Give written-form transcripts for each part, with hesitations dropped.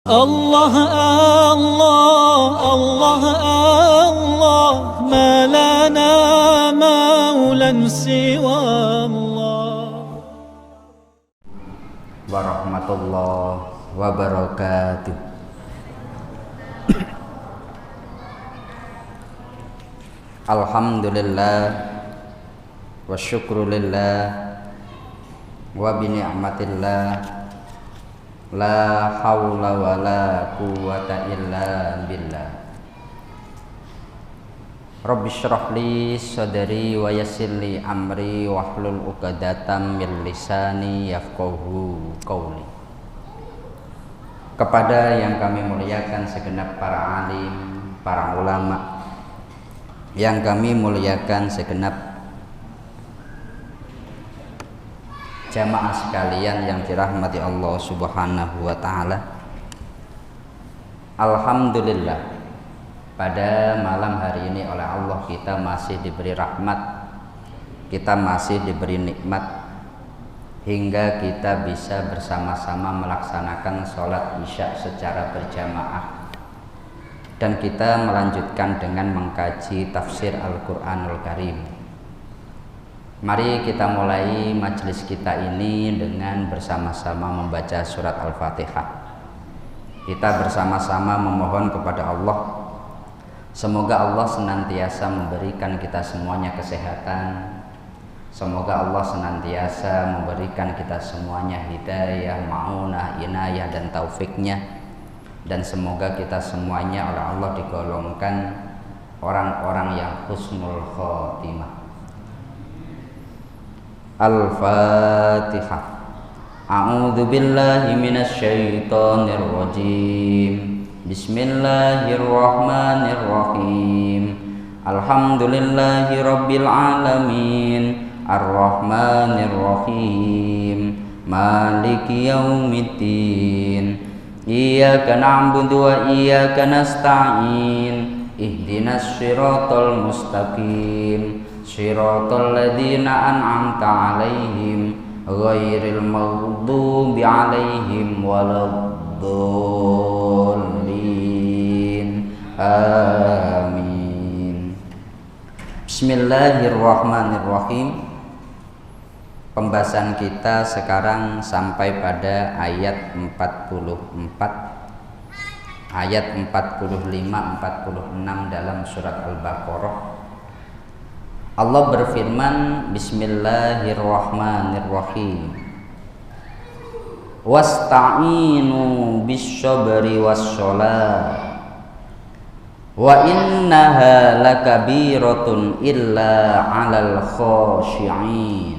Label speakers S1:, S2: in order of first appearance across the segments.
S1: الله الله الله الله ما لنا مولى سوى الله
S2: warahmatullahi wabarakatuh. Alhamdulillah wa syukrulillah wa bini'matillah la hawla wa la quwwata illa billah. Rabbi shrah li sadri wa yassir li amri wahlul 'uqdatam min lisani yafqahu qawli. Kepada yang kami muliakan segenap para alim, para ulama, yang kami muliakan segenap jamaah sekalian yang dirahmati Allah Subhanahu wa taala. Alhamdulillah, pada malam hari ini oleh Allah kita masih diberi rahmat, kita masih diberi nikmat hingga kita bisa bersama-sama melaksanakan sholat isya secara berjamaah, dan kita melanjutkan dengan mengkaji tafsir Al-Quranul Karim. Mari kita mulai majelis kita ini dengan bersama-sama membaca surat Al-Fatihah. Kita bersama-sama memohon kepada Allah, semoga Allah senantiasa memberikan kita semuanya kesehatan. Semoga Allah senantiasa memberikan kita semuanya hidayah, ma'unah, inayah dan taufiknya. Dan semoga kita semuanya oleh Allah digolongkan orang-orang yang husnul khotimah. Al-Fatihah. A'udzu billahi minasy syaithanir rajim. Bismillahirrahmanirrahim. Alhamdulillahi rabbil alamin. Ar-Rahmanir Rahim. Maliki yaumiddin. Iyyaka na'budu wa iyyaka nasta'in. Ihdinas siratal mustaqim. Shiratal ladzina an'amta 'alaihim ghairil maghdubi 'alaihim waladdallin. Amin. Bismillahirrahmanirrahim. Pembahasan kita sekarang sampai pada ayat 44, ayat 45-46 dalam surat Al-Baqarah. Allah berfirman, Bismillahirrahmanirrahim. Wasta'inu bisyabri wassholat wa innaha lakabiratun illa 'alal khashi'in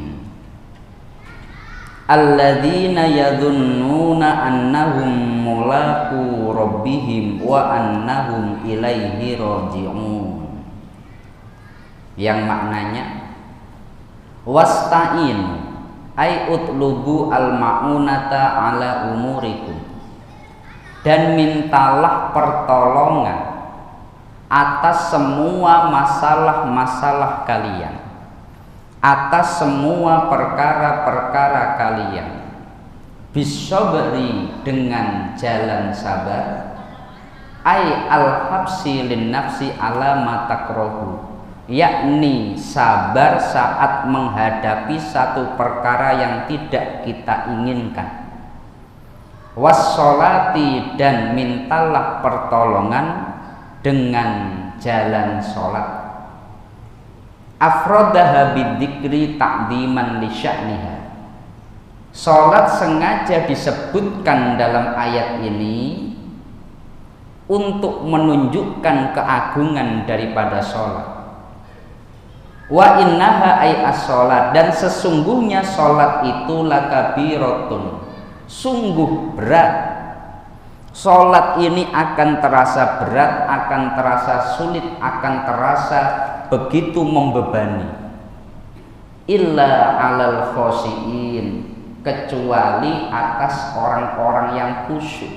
S2: alladzina yadhunnuna annahum mulaqu rabbihim wa annahum ilaihi raji'un. Yang maknanya wasta'in ay utlubu al-ma'unata ala umurikum, dan mintalah pertolongan atas semua masalah-masalah kalian, atas semua perkara-perkara kalian, bisyabri dengan jalan sabar, ay al-habsi lin nafsi ala ma takrahu, yakni sabar saat menghadapi satu perkara yang tidak kita inginkan. Wassolati, dan mintalah pertolongan dengan jalan sholat. Afrodaha bidzikri ta'diman li sya'niha. Sholat sengaja disebutkan dalam ayat ini untuk menunjukkan keagungan daripada sholat. Wa innaha ay as-sholat, dan sesungguhnya sholat itu lakabiratun, sungguh berat. Sholat ini akan terasa berat, akan terasa sulit, akan terasa begitu membebani. Illa 'alal khoshiin, kecuali atas orang-orang yang khusyuk,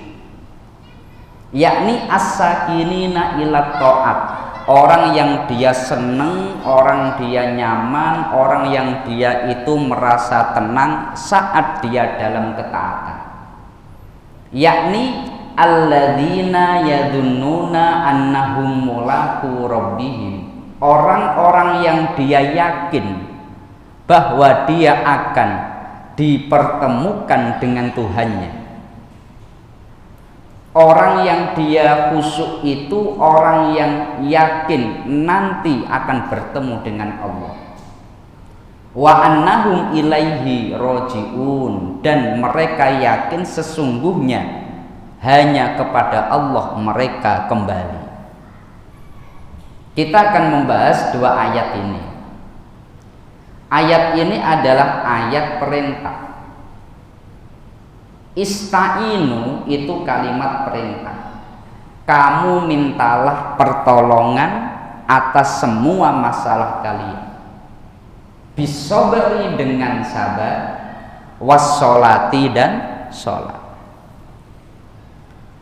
S2: yakni as-sakinina ila ta'at, orang yang dia senang, orang dia nyaman, orang yang dia itu merasa tenang saat dia dalam ketaatan. yakni alladzina yadunnuna annahum mulaqu rabbihim, orang-orang yang dia yakin bahwa dia akan dipertemukan dengan Tuhannya. Orang yang dia khusyuk itu orang yang yakin nanti akan bertemu dengan Allah. Wa annahum ilaihi roji'un, dan mereka yakin sesungguhnya hanya kepada Allah mereka kembali. Kita akan membahas dua ayat ini. Ayat ini adalah ayat perintah. Ista'inu itu kalimat perintah. Kamu mintalah pertolongan atas semua masalah kalian. Bisobri, dengan sabar, wassolati, dan sholat.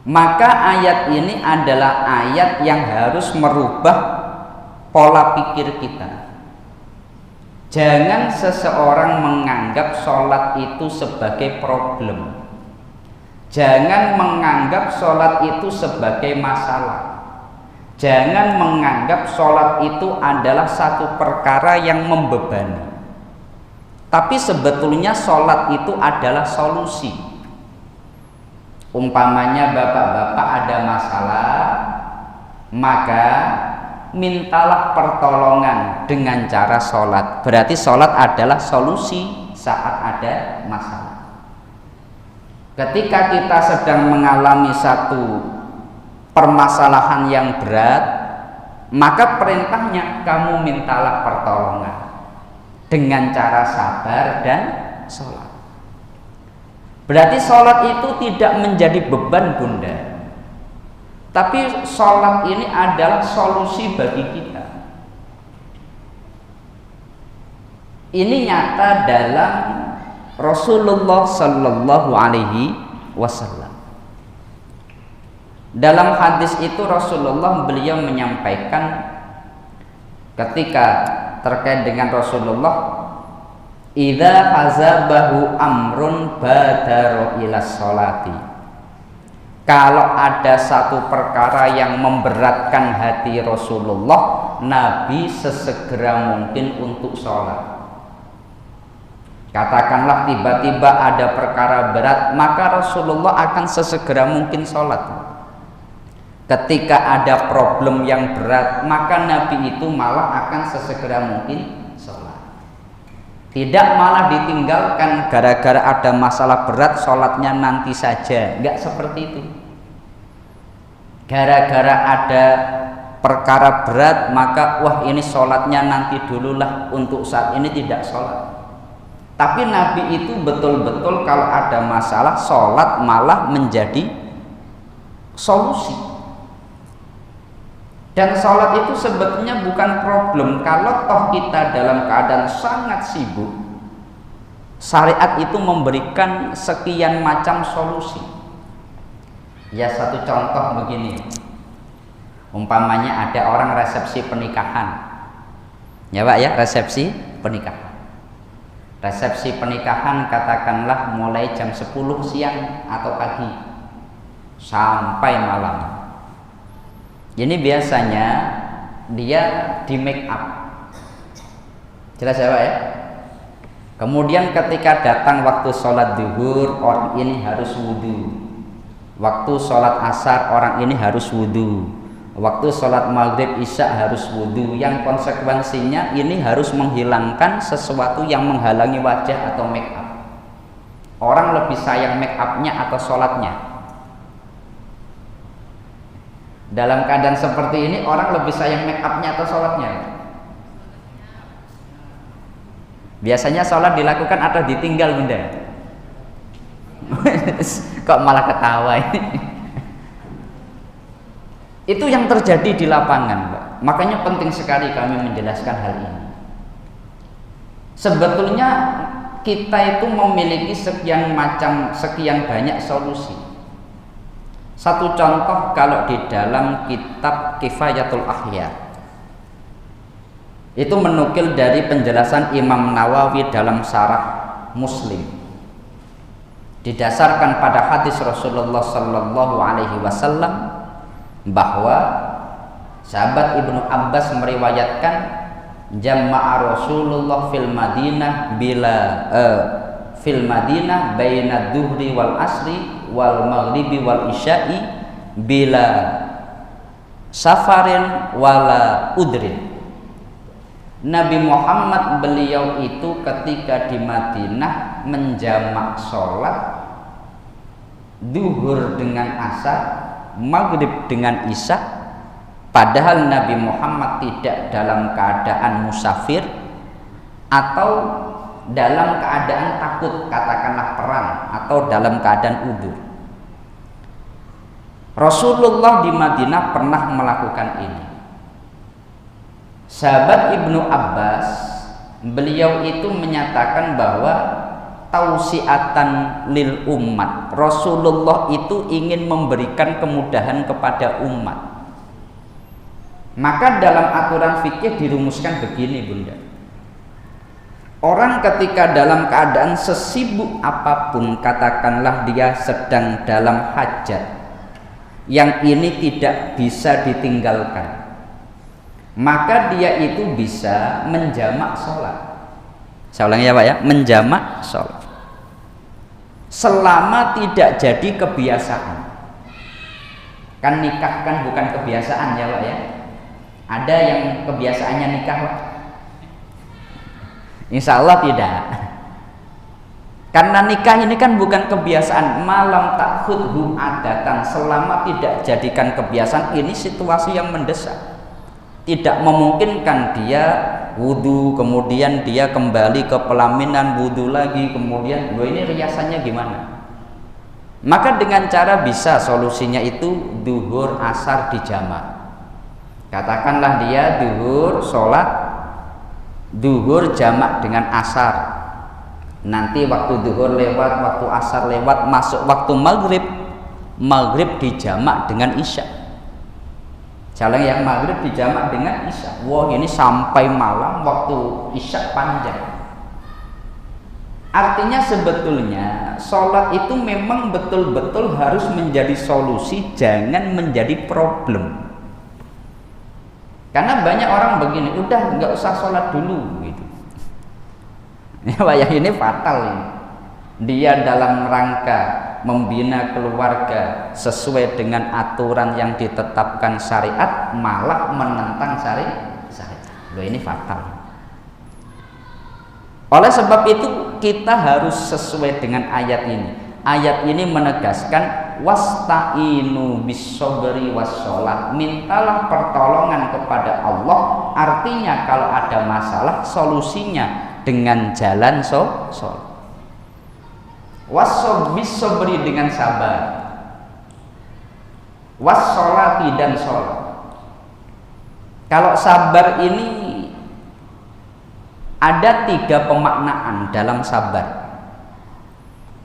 S2: Maka ayat ini adalah ayat yang harus merubah pola pikir kita. Jangan seseorang menganggap sholat itu sebagai problem. Jangan menganggap sholat itu sebagai masalah. Jangan menganggap sholat itu adalah satu perkara yang membebani. Tapi sebetulnya sholat itu adalah solusi. Umpamanya bapak-bapak ada masalah, maka mintalah pertolongan dengan cara sholat. Berarti sholat adalah solusi saat ada masalah. Ketika kita sedang mengalami satu permasalahan yang berat, maka perintahnya kamu mintalah pertolongan dengan cara sabar dan sholat. Berarti sholat itu tidak menjadi beban, Bunda, tapi sholat ini adalah solusi bagi kita. Ini nyata dalam Rasulullah Sallallahu Alaihi Wasallam. Dalam hadis itu Rasulullah beliau menyampaikan ketika terkait dengan Rasulullah, idza hazabahu amrun badara ila sholati. Kalau ada satu perkara yang memberatkan hati Rasulullah, Nabi sesegera mungkin untuk sholat. Katakanlah tiba-tiba ada perkara berat, maka Rasulullah akan sesegera mungkin sholat. Ketika ada problem yang berat, maka Nabi itu malah akan sesegera mungkin sholat. Tidak malah ditinggalkan gara-gara ada masalah berat, sholatnya nanti saja. Enggak seperti itu. Gara-gara ada perkara berat, maka wah ini sholatnya nanti dululah, untuk saat ini tidak sholat. Tapi Nabi itu betul-betul kalau ada masalah, sholat malah menjadi solusi. Dan sholat itu sebetulnya bukan problem. Kalau toh kita dalam keadaan sangat sibuk, syariat itu memberikan sekian macam solusi. Ya, satu contoh begini. Umpamanya ada orang resepsi pernikahan. Ya Pak ya, resepsi pernikahan. Resepsi pernikahan katakanlah mulai jam 10 siang atau pagi sampai malam. Ini biasanya dia di make up. Jelas ya Pak ya? Kemudian ketika datang waktu sholat zuhur, orang ini harus wudhu. Waktu sholat asar, orang ini harus wudhu. Waktu sholat maghrib isya harus wudhu. Yang konsekuensinya ini harus menghilangkan sesuatu yang menghalangi wajah atau make up. Orang lebih sayang make upnya atau sholatnya? Dalam keadaan seperti ini orang lebih sayang make upnya atau sholatnya? Biasanya sholat dilakukan atau ditinggal, Bunda? Kok malah ketawa ini? Itu yang terjadi di lapangan, Mbak. Makanya penting sekali kami menjelaskan hal ini. Sebetulnya kita itu memiliki sekian banyak solusi. Satu contoh, kalau di dalam kitab Kifayatul Ahya itu menukil dari penjelasan Imam Nawawi dalam Syarah Muslim. didasarkan pada hadis Rasulullah Sallallahu Alaihi Wasallam bahwa sahabat Ibnu Abbas meriwayatkan jama'a Rasulullah fil Madinah baina duhri wal asri wal maghribi wal isya'i bila safarin wala udrin. Nabi Muhammad beliau itu ketika di Madinah menjamak sholat duhur dengan asar, maghrib dengan isya, padahal Nabi Muhammad tidak dalam keadaan musafir atau dalam keadaan takut, katakanlah perang, atau dalam keadaan udzur. Rasulullah di Madinah pernah melakukan ini. Sahabat Ibnu Abbas, beliau itu menyatakan bahwa tausiatan lil umat, Rasulullah itu ingin memberikan kemudahan kepada umat. Maka dalam aturan fikih dirumuskan begini, Bunda. Orang ketika dalam keadaan sesibuk apapun, katakanlah dia sedang dalam hajat yang ini tidak bisa ditinggalkan, maka dia itu bisa menjamak sholat. Saya ulangi ya Pak ya, menjamak sholat selama tidak jadi kebiasaan. Kan nikah kan bukan kebiasaan ya Pak ya. Ada yang kebiasaannya nikah Pak? Insya Allah tidak. Karena nikah ini kan bukan kebiasaan. Malam takhudhu adatan, selama tidak jadikan kebiasaan, ini situasi yang mendesak, tidak memungkinkan dia wudhu kemudian dia kembali ke pelaminan, wudhu lagi kemudian ini riasannya gimana. Maka dengan cara bisa solusinya itu duhur asar dijamak. Katakanlah dia duhur sholat duhur jamak dengan asar, nanti waktu duhur lewat, waktu asar lewat, masuk waktu maghrib, maghrib dijamak dengan isya. Jalan yang maghrib dijamak dengan isya. Wah, ini sampai malam, waktu isya panjang. Artinya sebetulnya sholat itu memang betul-betul harus menjadi solusi, jangan menjadi problem. Karena banyak orang begini, udah nggak usah sholat dulu gitu. Ya, ini fatal ini. Dia dalam rangka membina keluarga sesuai dengan aturan yang ditetapkan syariat, malah menentang syariat. Loh, ini fatal. Oleh sebab itu kita harus sesuai dengan ayat ini. Ayat ini menegaskan wasta'inu bis-sabri was-shalah, mintalah pertolongan kepada Allah. Artinya kalau ada masalah, solusinya dengan jalan sholat. Was-sabri dengan sabar, was-sholati dan sholat. Kalau sabar ini ada 3 pemaknaan dalam sabar.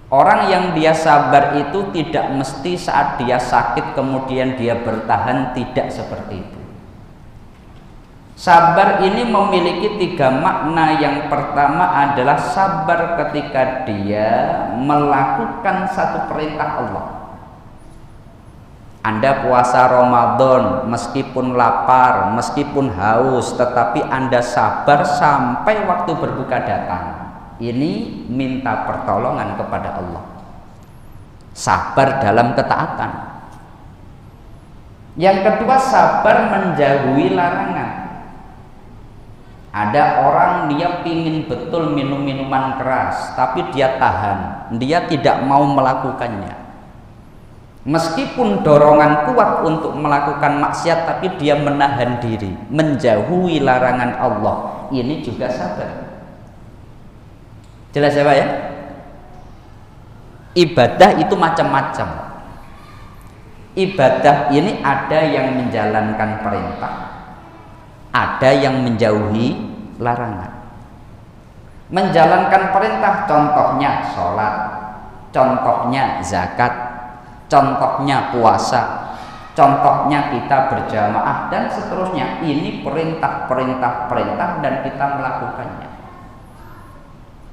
S2: Orang yang dia sabar itu tidak mesti saat dia sakit kemudian dia bertahan, tidak seperti itu. Sabar ini memiliki 3 makna. Yang pertama adalah sabar ketika dia melakukan satu perintah Allah. Anda puasa Ramadan, meskipun lapar, meskipun haus, tetapi Anda sabar sampai waktu berbuka datang. Ini minta pertolongan kepada Allah. Sabar dalam ketaatan. Yang kedua, sabar menjauhi larangan. Ada orang dia pingin betul minum minuman keras, tapi dia tahan, dia tidak mau melakukannya. Meskipun dorongan kuat untuk melakukan maksiat, tapi dia menahan diri, menjauhi larangan Allah. Ini juga sabar. Jelas ya Pak ya? Ibadah itu macam-macam. Ibadah ini ada yang menjalankan perintah, ada yang menjauhi larangan. Menjalankan perintah contohnya sholat, contohnya zakat, contohnya puasa, contohnya kita berjamaah dan seterusnya. Ini perintah dan kita melakukannya.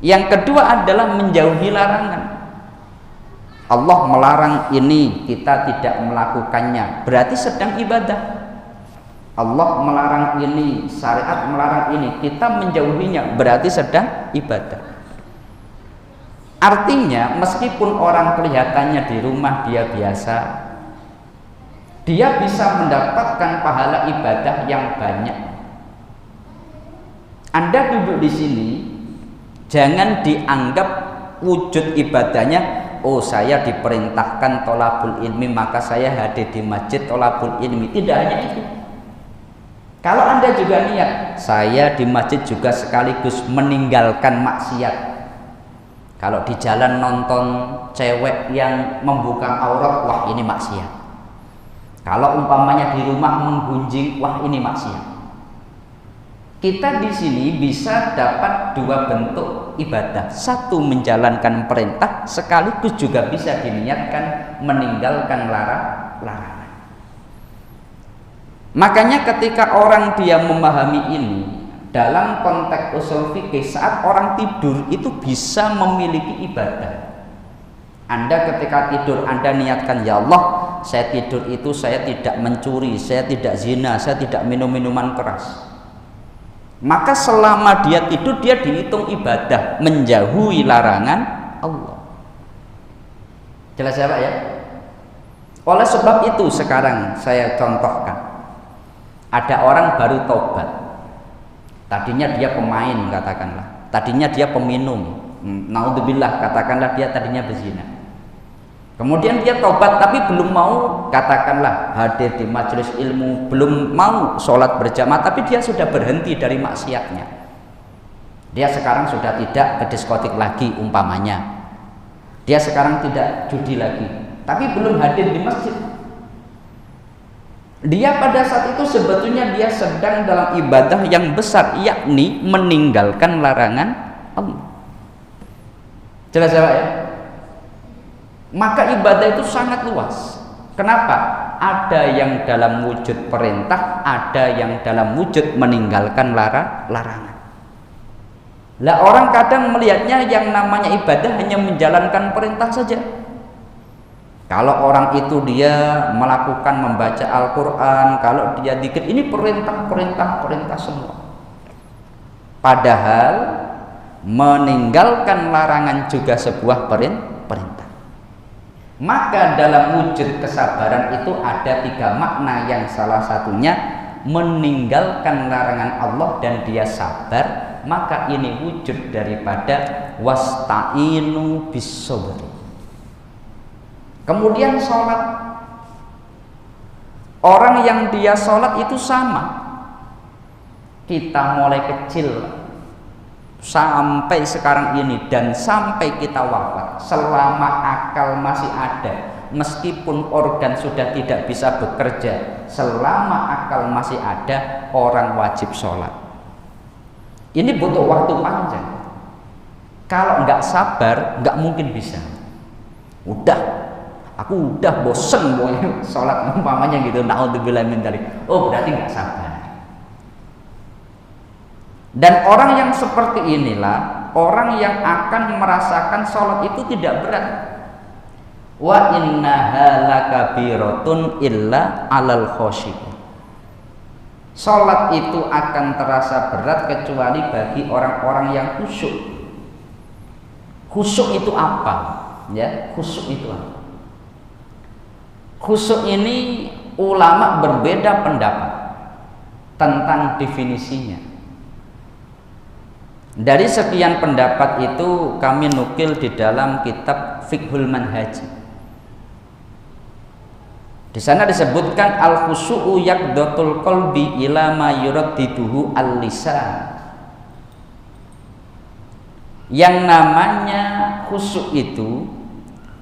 S2: Yang kedua adalah menjauhi larangan. Allah melarang ini, kita tidak melakukannya, berarti sedang ibadah. Allah melarang ini, syariat melarang ini, kita menjauhinya, berarti sedang ibadah. Artinya meskipun orang kelihatannya di rumah dia biasa, dia bisa mendapatkan pahala ibadah yang banyak. Anda duduk di sini, jangan dianggap wujud ibadahnya, oh saya diperintahkan tholabul ilmi maka saya hadir di masjid tholabul ilmi. Tidak hanya itu. Kalau Anda juga niat, saya di masjid juga sekaligus meninggalkan maksiat. Kalau di jalan nonton cewek yang membuka aurat, wah ini maksiat. Kalau umpamanya di rumah menggunjing, wah ini maksiat. Kita di sini bisa dapat dua bentuk ibadah. Satu, menjalankan perintah, sekaligus juga bisa diniatkan meninggalkan larangan. Makanya ketika orang dia memahami ini dalam konteks usul fikih, saat orang tidur itu bisa memiliki ibadah. Anda ketika tidur, Anda niatkan, ya Allah, saya tidur itu saya tidak mencuri, saya tidak zina, saya tidak minum minuman keras. Maka selama dia tidur, dia dihitung ibadah, menjauhi larangan Allah. Jelas ya Pak ya? Oleh sebab itu sekarang saya contohkan, ada orang baru tobat, tadinya dia pemain katakanlah, tadinya dia peminum, naudzubillah katakanlah dia tadinya berzina. Kemudian dia tobat tapi belum mau katakanlah hadir di majelis ilmu, belum mau sholat berjamaah, tapi dia sudah berhenti dari maksiatnya. Dia sekarang sudah tidak ke diskotik lagi umpamanya, dia sekarang tidak judi lagi, tapi belum hadir di masjid. Dia pada saat itu sebetulnya dia sedang dalam ibadah yang besar, yakni meninggalkan larangan Allah. Jelas ya Pak ya? Maka ibadah itu sangat luas. Kenapa? Ada yang dalam wujud perintah, ada yang dalam wujud meninggalkan larangan. Lah orang kadang melihatnya yang namanya ibadah hanya menjalankan perintah saja. Kalau orang itu dia melakukan membaca Al-Quran, kalau dia dzikir, ini perintah semua. Padahal meninggalkan larangan juga sebuah perintah. Maka dalam wujud kesabaran itu ada tiga makna, yang salah satunya meninggalkan larangan Allah dan dia sabar. Maka ini wujud daripada wasta'inu bis-sabri. Kemudian sholat, orang yang dia sholat itu sama. Kita mulai kecil sampai sekarang ini dan sampai kita wafat, selama akal masih ada, meskipun organ sudah tidak bisa bekerja, selama akal masih ada, orang wajib sholat. Ini butuh waktu panjang. Kalau nggak sabar, nggak mungkin bisa. Aku udah bosen pokoknya sholat umpamanya gitu, naudzubillah min dzalik. Oh berarti nggak sabar. Dan orang yang seperti inilah orang yang akan merasakan sholat itu tidak berat. Wa innaha lakabiratun illa alal khoshiyin. Sholat itu akan terasa berat kecuali bagi orang-orang yang khusyuk. Khusyuk itu apa? Ya, khusyuk itu apa? Khusyuk ini ulama berbeda pendapat tentang definisinya. Dari sekian pendapat itu kami nukil di dalam kitab Fiqhul Manhaj. Di sana disebutkan al-khusyu'u yaqdatul qalbi ila ma yuraddiduhu al-lisan. Yang namanya khusyuk itu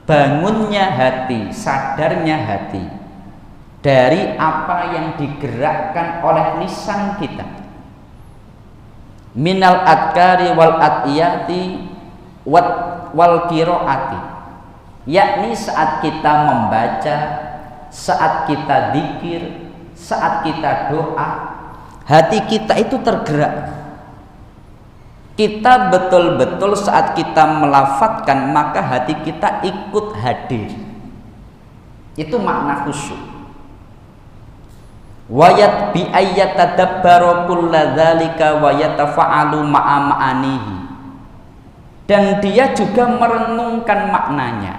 S2: bangunnya hati, sadarnya hati dari apa yang digerakkan oleh lisan kita, minal adkari wal adiyati wal qiraati, yakni saat kita membaca, saat kita dzikir, saat kita doa, hati kita itu tergerak. Kita betul-betul saat kita melafadzkan maka hati kita ikut hadir. Itu makna khusyuk. Wayat bi ayyatadabbaru kulladzalika wa yatafa'alu ma'a ma'anihi. Dan dia juga merenungkan maknanya.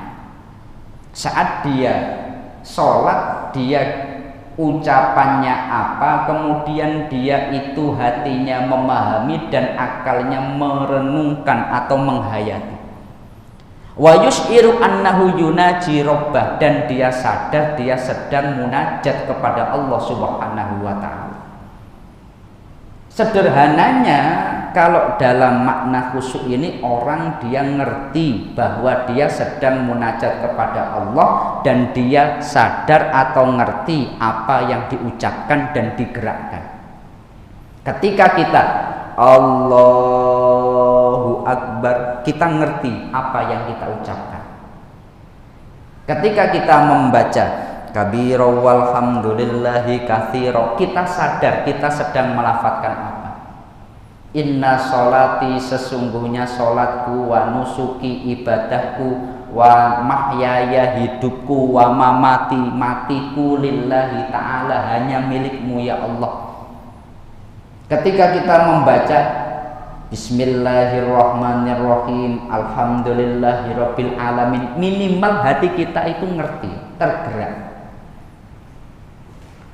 S2: Saat dia sholat, dia ucapannya apa, kemudian dia itu hatinya memahami dan akalnya merenungkan atau menghayati. Wa yus'iru annahu yunaji rabbah, dan dia sadar dia sedang munajat kepada Allah Subhanahu wa taala. Sederhananya, kalau dalam makna khusyuk ini orang dia ngerti bahwa dia sedang munajat kepada Allah dan dia sadar atau ngerti apa yang diucapkan dan digerakkan. Ketika kita Allahu Akbar, kita ngerti apa yang kita ucapkan. Ketika kita membaca kabira walhamdulillahi katsira, kita sadar kita sedang melafadzkan apa. Inna sholati, sesungguhnya sholatku, wa nusuki, ibadahku, wa mahyaya, hidupku, wa mamati, matiku, lillahi ta'ala, hanya milikmu ya Allah. Ketika kita membaca Bismillahirrahmanirrahim, alhamdulillahirabbil alamin, minimal hati kita itu ngerti, tergerak.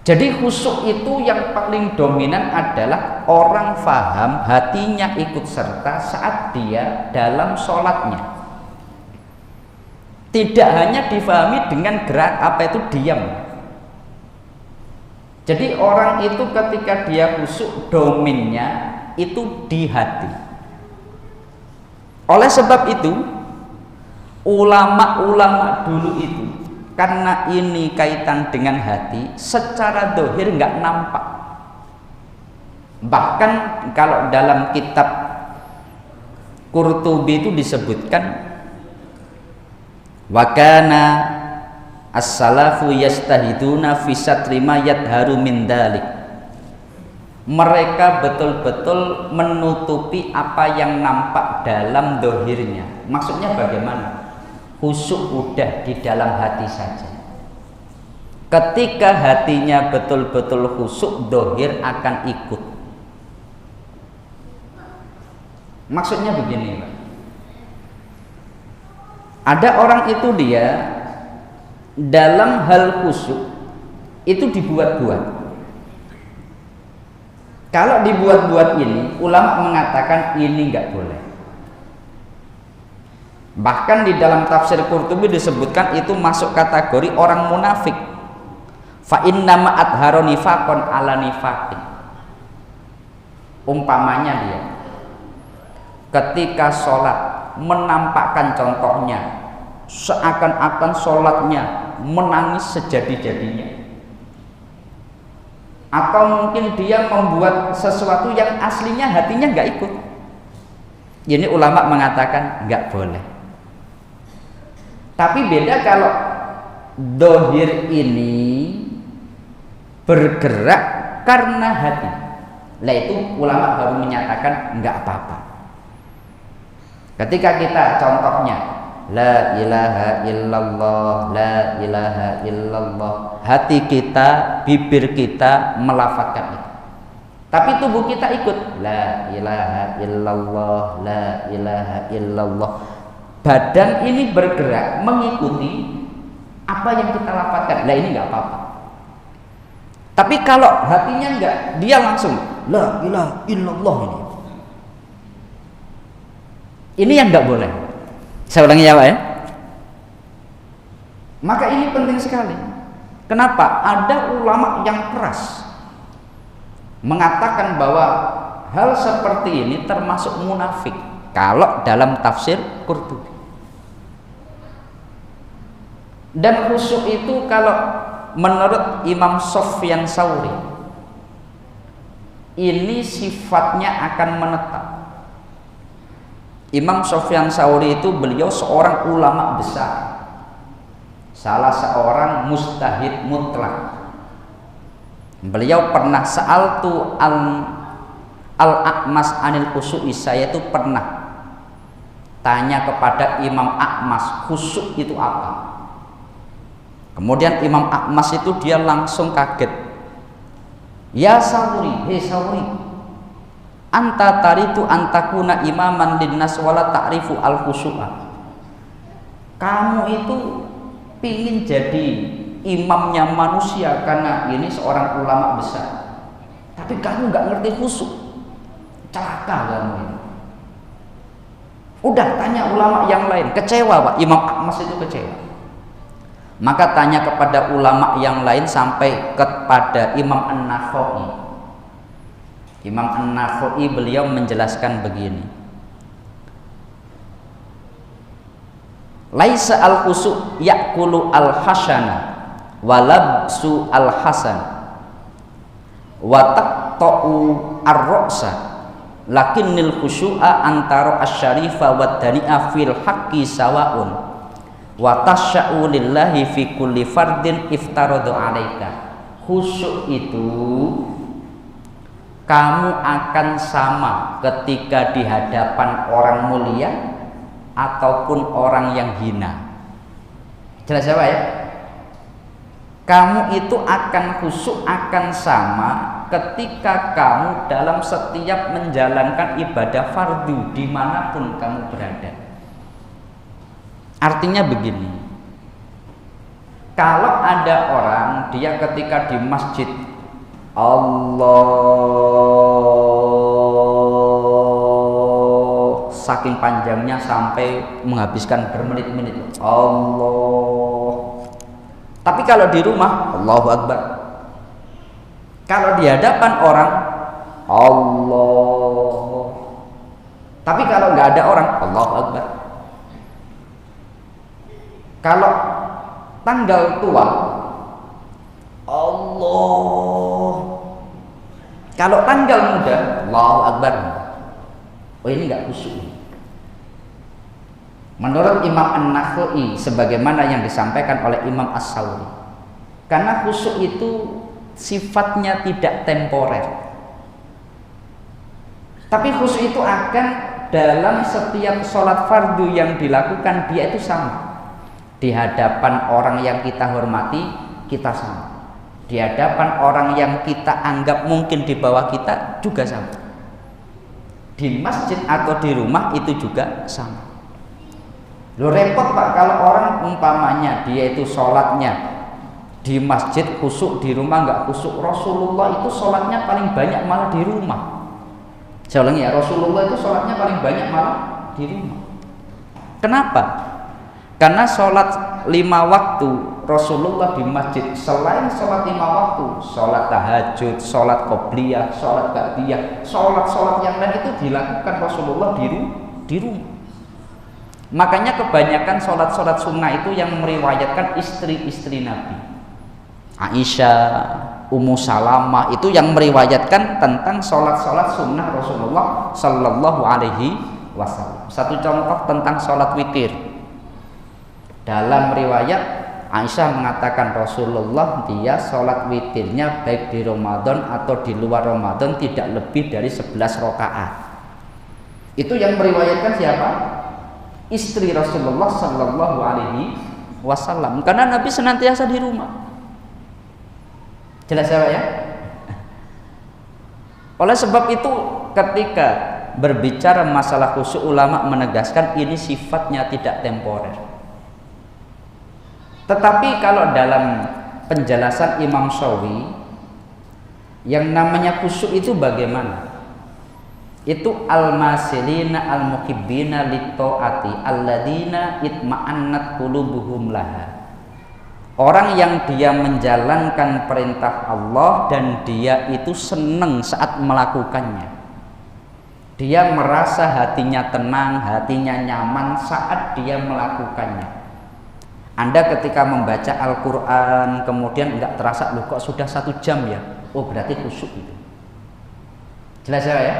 S2: Jadi khusyuk itu yang paling dominan adalah orang faham, hatinya ikut serta saat dia dalam sholatnya. Tidak hanya difahami dengan gerak apa itu diam. Jadi orang itu ketika dia khusyuk, dominnya itu di hati. Oleh sebab itu ulama-ulama dulu itu, karena ini kaitan dengan hati, secara dohir nggak nampak. Bahkan kalau dalam kitab Qurtubi itu disebutkan, wakana as-salafu yastahiduna fi satri ma yadharu min dalik. Mereka betul-betul menutupi apa yang nampak dalam dohirnya. Maksudnya bagaimana? Khusyuk udah di dalam hati saja. Ketika hatinya betul-betul khusyuk, dohir akan ikut. Maksudnya begini, Pak. Ada orang itu dia dalam hal khusyuk itu dibuat-buat. Kalau dibuat-buat ini, ulama mengatakan ini nggak boleh. Bahkan di dalam tafsir Qurtubi disebutkan itu masuk kategori orang munafik. Fa inna ma adhara nifaqan ala nifaqin. Umpamanya dia ketika sholat menampakkan contohnya seakan-akan sholatnya menangis sejadi-jadinya, atau mungkin dia membuat sesuatu yang aslinya hatinya nggak ikut. Ini ulama mengatakan nggak boleh. Tapi beda kalau dohir ini bergerak karena hati. Lah itu ulama baru menyatakan nggak apa-apa. Ketika kita contohnya la ilaha illallah, la ilaha illallah, hati kita, bibir kita melafadzkan itu. Tapi tubuh kita ikut la ilaha illallah, la ilaha illallah. Badan ini bergerak mengikuti apa yang kita lafadzkan. Lah ini nggak apa-apa. Tapi kalau hatinya enggak, dia langsung la ilaha illallah ini. Ini yang nggak boleh. Saya ulangi ya Pak ya. Maka ini penting sekali. Kenapa? Ada ulama yang keras mengatakan bahwa hal seperti ini termasuk munafik kalau dalam tafsir Qurtubi. Dan khusyuk itu kalau menurut Imam Sufyan Tsauri ini sifatnya akan menetap. Imam Sufyan Tsauri itu beliau seorang ulama besar, salah seorang mujtahid mutlak. Beliau pernah sa'altu Al-A'mas anil khusyu'i, saya itu pernah tanya kepada Imam A'mas, khusyuk itu apa? Kemudian Imam A'mas itu dia langsung kaget. Ya Sawri, hei Sawri, anta taritu antakuna imaman linnas wala ta'rifu al-khusyu'a. Kamu itu pingin jadi imamnya manusia karena ini seorang ulama besar, tapi kamu nggak ngerti khusyuk. Celaka kamu ini. Udah tanya ulama yang lain, kecewa Pak. Imam A'mas itu kecewa. Maka tanya kepada ulama yang lain sampai kepada Imam An-Nakhai. Imam An-Nakhai beliau menjelaskan begini. Laisa al-khusu' ya'kulu al-hasana walabsu al-hasan wa taqta'u ar-ra'sa lakinnil khusyu'a antara asy-syarifa wad dani'a fil haqqi sawa'un wa tasya'u lillahi fi kulli fardin iftaradu 'alaika. Khusyuk itu kamu akan sama ketika di hadapan orang mulia ataupun orang yang hina. Jelas ya Pak ya? Kamu itu akan khusyuk, akan sama ketika kamu dalam setiap menjalankan ibadah fardu dimanapun kamu berada. Artinya begini, kalau ada orang dia ketika di masjid Allah saking panjangnya sampai menghabiskan bermenit-menit Allah, tapi kalau di rumah Allahu Akbar, kalau di hadapan orang Allah, tapi kalau nggak ada orang Allahu Akbar. Kalau tanggal tua Allah, kalau tanggal muda Allahu Akbar. Oh ini nggak khusyuk. Menurut Imam An-Nakhai sebagaimana yang disampaikan oleh Imam As-Sawri, karena khusyuk itu sifatnya tidak temporer, tapi khusyuk itu akan dalam setiap sholat fardu yang dilakukan dia itu sama. Di hadapan orang yang kita hormati kita sama, di hadapan orang yang kita anggap mungkin di bawah kita juga sama, di masjid atau di rumah itu juga sama. Lo repot Pak kalau orang umpamanya dia itu sholatnya di masjid khusyuk, di rumah nggak khusyuk. Rasulullah itu sholatnya paling banyak malah di rumah. Saya ulangi ya, Rasulullah itu sholatnya paling banyak malah di rumah. Kenapa? Karena sholat 5 waktu Rasulullah di masjid, selain sholat 5 waktu, sholat tahajud, sholat qobliyah, sholat ba'diyah, sholat yang lain itu dilakukan Rasulullah di rumah. Makanya kebanyakan sholat sunnah itu yang meriwayatkan istri-istri Nabi, Aisyah, Ummu Salamah, itu yang meriwayatkan tentang sholat sunnah Rasulullah Sallallahu Alaihi Wasallam. Satu contoh tentang sholat witir. Dalam riwayat Aisyah mengatakan Rasulullah dia sholat witirnya baik di Ramadan atau di luar Ramadan tidak lebih dari 11 rakaat. Itu yang meriwayatkan siapa? Istri Rasulullah Sallallahu Alaihi Wasallam. Karena Nabi senantiasa di rumah. Jelas ya? Oleh sebab itu ketika berbicara masalah khusyuk, ulama menegaskan ini sifatnya tidak temporer. Tetapi kalau dalam penjelasan Imam Syafi'i, yang namanya khusyuk itu bagaimana? Itu al-masilina al-muhibbina lit-ta'ati alladzina itma'annat qulubuhum laha. Orang yang dia menjalankan perintah Allah dan dia itu senang saat melakukannya. Dia merasa hatinya tenang, hatinya nyaman saat dia melakukannya. Anda ketika membaca Al-Quran kemudian enggak terasa, loh kok sudah 1 jam ya? Oh berarti khusyuk itu. Jelas ya?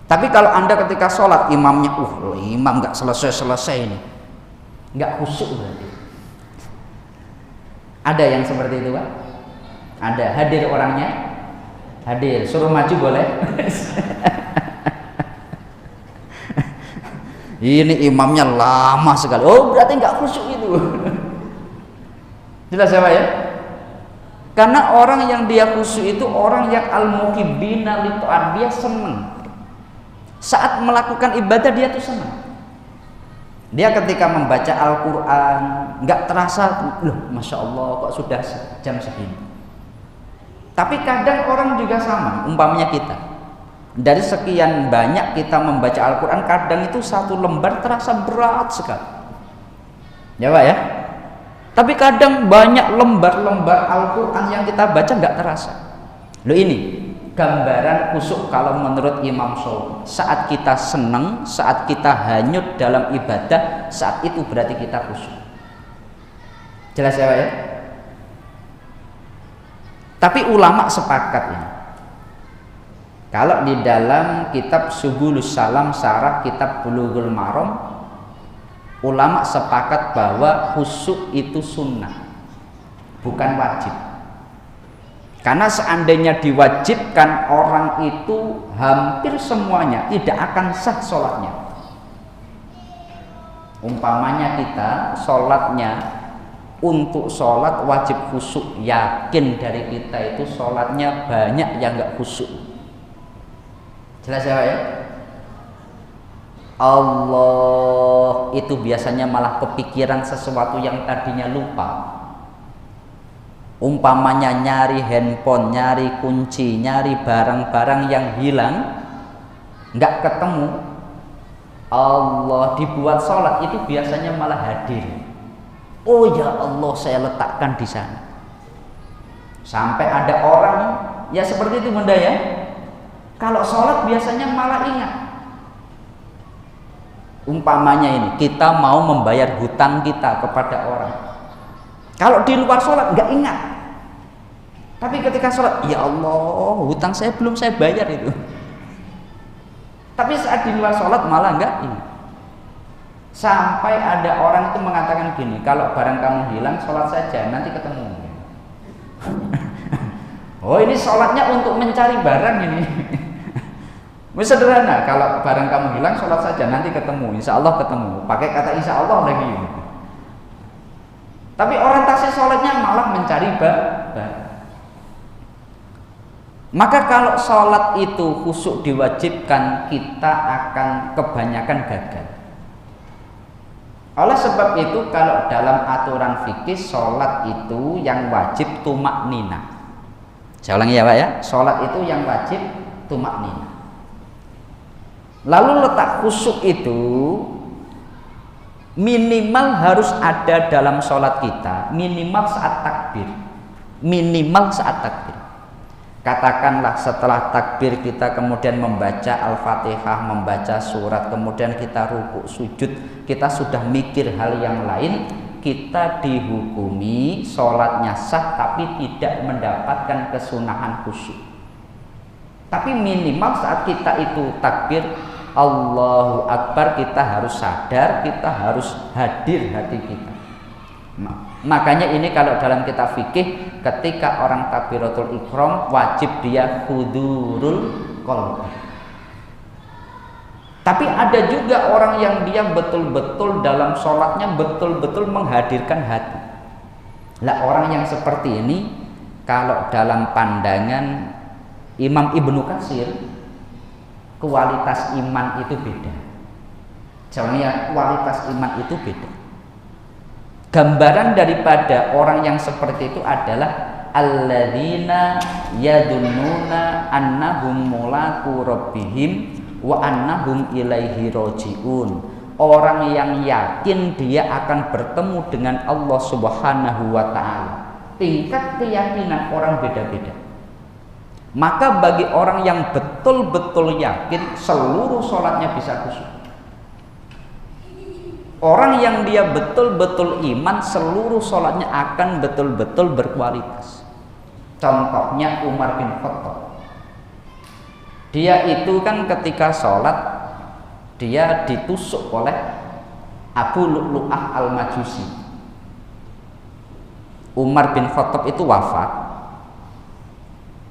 S2: Tapi kalau Anda ketika sholat imamnya, imam enggak selesai ini, enggak khusyuk berarti. Ada yang seperti itu Pak? Ada, hadir orangnya Hadir, suruh maju boleh. Ini imamnya lama sekali. Oh, berarti nggak khusyuk itu. Jelas ya Pak ya? Karena orang yang dia khusyuk itu orang yang al-muhibbina li ta'at, dia senang. Saat melakukan ibadah dia tuh senang. Dia ketika membaca Al-Quran nggak terasa, loh Masya Allah kok sudah jam segini. Tapi kadang orang juga sama, umpamanya kita dari sekian banyak kita membaca Al-Quran, kadang itu satu lembar terasa berat sekali ya Pak ya. Tapi kadang banyak lembar-lembar Al-Quran yang kita baca nggak terasa. Loh, ini gambaran khusyuk kalau menurut Imam Syafi'i. Saat kita senang, saat kita hanyut dalam ibadah, saat itu berarti kita khusyuk. Jelas ya Pak ya? Tapi ulama sepakat ini. Kalau di dalam kitab Subulus Salam syarah kitab Bulughul Maram, ulama sepakat bahwa khusyuk itu sunnah, bukan wajib. Karena seandainya diwajibkan, orang itu hampir semuanya tidak akan sah sholatnya. Umpamanya kita sholatnya, untuk sholat wajib khusyuk, yakin dari kita itu sholatnya banyak yang nggak khusyuk. Jelas ya Pak ya? Allah itu biasanya malah kepikiran sesuatu yang tadinya lupa. Umpamanya nyari handphone, nyari kunci, nyari barang-barang yang hilang, nggak ketemu. Allah dibuat sholat itu biasanya malah hadir. Oh ya Allah, saya letakkan di sana. Sampai ada orang ya seperti itu Bunda ya. Kalau sholat biasanya malah ingat. Umpamanya ini kita mau membayar hutang kita kepada orang. Kalau di luar sholat nggak ingat. Tapi ketika sholat, ya Allah, hutang saya belum saya bayar itu. Tapi saat di luar sholat malah nggak ingat. Sampai ada orang itu mengatakan gini, kalau barang kamu hilang, sholat saja, nanti ketemu. Oh, ini sholatnya untuk mencari barang ini. Sederhana, kalau barang kamu hilang, sholat saja, nanti ketemu, insya Allah ketemu. Pakai kata insya Allah lagi. Tapi orientasi sholatnya malah mencari barang. Maka kalau sholat itu khusyuk diwajibkan, kita akan kebanyakan gagal. Oleh sebab itu kalau dalam aturan fikih sholat itu yang wajib tumak nina. Saya ulangi ya Pak ya, sholat itu yang wajib tumak nina. Lalu letak khusyuk itu minimal harus ada dalam sholat kita, minimal saat takbir. Minimal saat takbir. Katakanlah setelah takbir kita kemudian membaca Al-Fatihah, membaca surat, kemudian kita rukuk sujud, kita sudah mikir hal yang lain, kita dihukumi sholatnya sah tapi tidak mendapatkan kesunahan khusyuk. Tapi minimal saat kita itu takbir Allahu Akbar, kita harus sadar, kita harus hadir hati kita. Makanya ini kalau dalam kitab fikih, ketika orang takbiratul ihram wajib dia hudurul qalbi. Tapi ada juga orang yang dia betul-betul dalam sholatnya betul-betul menghadirkan hati. Lah orang yang seperti ini kalau dalam pandangan Imam Ibnu Katsir, kualitas iman itu beda. Soalnya kualitas iman itu beda. Gambaran daripada orang yang seperti itu adalah alladzina yadunnuna annahum mulaqu rabbihim wa annahum ilaihi rajiun. Orang yang yakin dia akan bertemu dengan Allah Subhanahu wa taala. Tingkat keyakinan orang beda-beda. Maka bagi orang yang betul-betul yakin, seluruh sholatnya bisa khusyuk. Orang yang dia betul-betul iman, seluruh sholatnya akan betul-betul berkualitas. Contohnya Umar bin Khattab. Dia itu kan ketika sholat, dia ditusuk oleh Abu Lu'lu'ah al-Majusi. Umar bin Khattab itu wafat.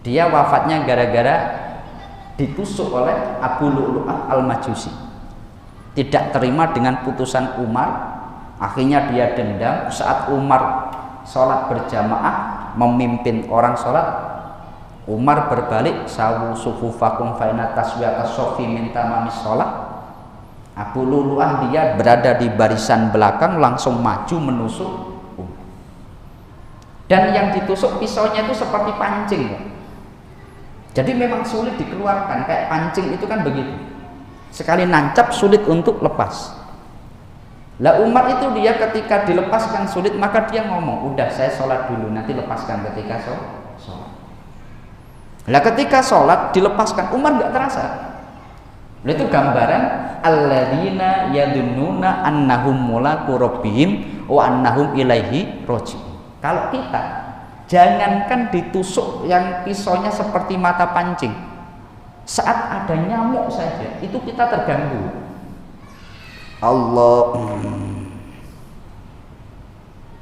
S2: Dia wafatnya gara-gara ditusuk oleh Abu Lu'lu'ah Al-Majusi. Tidak terima dengan putusan Umar, akhirnya dia dendam. Saat Umar sholat berjamaah, memimpin orang sholat, Umar berbalik, sawu sufufakum faina taswiyata sofi min tamamis sholat. Abu Lu'lu'ah dia berada di barisan belakang, langsung maju menusuk Umar. Dan yang ditusuk pisaunya itu seperti pancing, ya. Jadi memang sulit dikeluarkan, kayak pancing itu kan begitu. Sekali nancap sulit untuk lepas. Lah Umar itu dia ketika dilepaskan sulit, maka dia ngomong, udah saya sholat dulu, nanti lepaskan ketika sholat. Lah ketika sholat dilepaskan, Umar nggak terasa. Lah itu gambaran alladzina yadunnuna annahum mulaqu rabbihim wa annahum ilaihi raji'un. Kalau kita jangankan ditusuk yang pisaunya seperti mata pancing, saat ada nyamuk saja itu kita terganggu. Allah,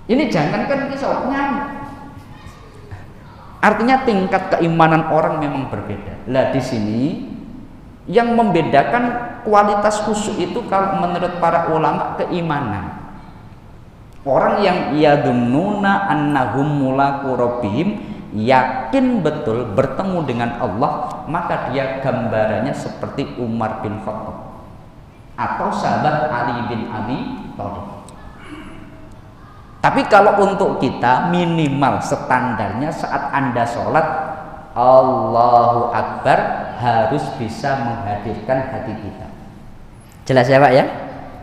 S2: ini jangankan pisau, nyamuk. Artinya tingkat keimanan orang memang berbeda. Lah di sini yang membedakan kualitas khusyuk itu kalau menurut para ulama keimanan. Orang yang yadunnuna annahum mulaqu rabbihim, yakin betul bertemu dengan Allah, maka dia gambarannya seperti Umar bin Khattab atau sahabat Ali bin Abi Thalib. Tapi kalau untuk kita minimal standarnya saat Anda sholat Allahu Akbar harus bisa menghadirkan hati kita. Jelas ya Pak ya?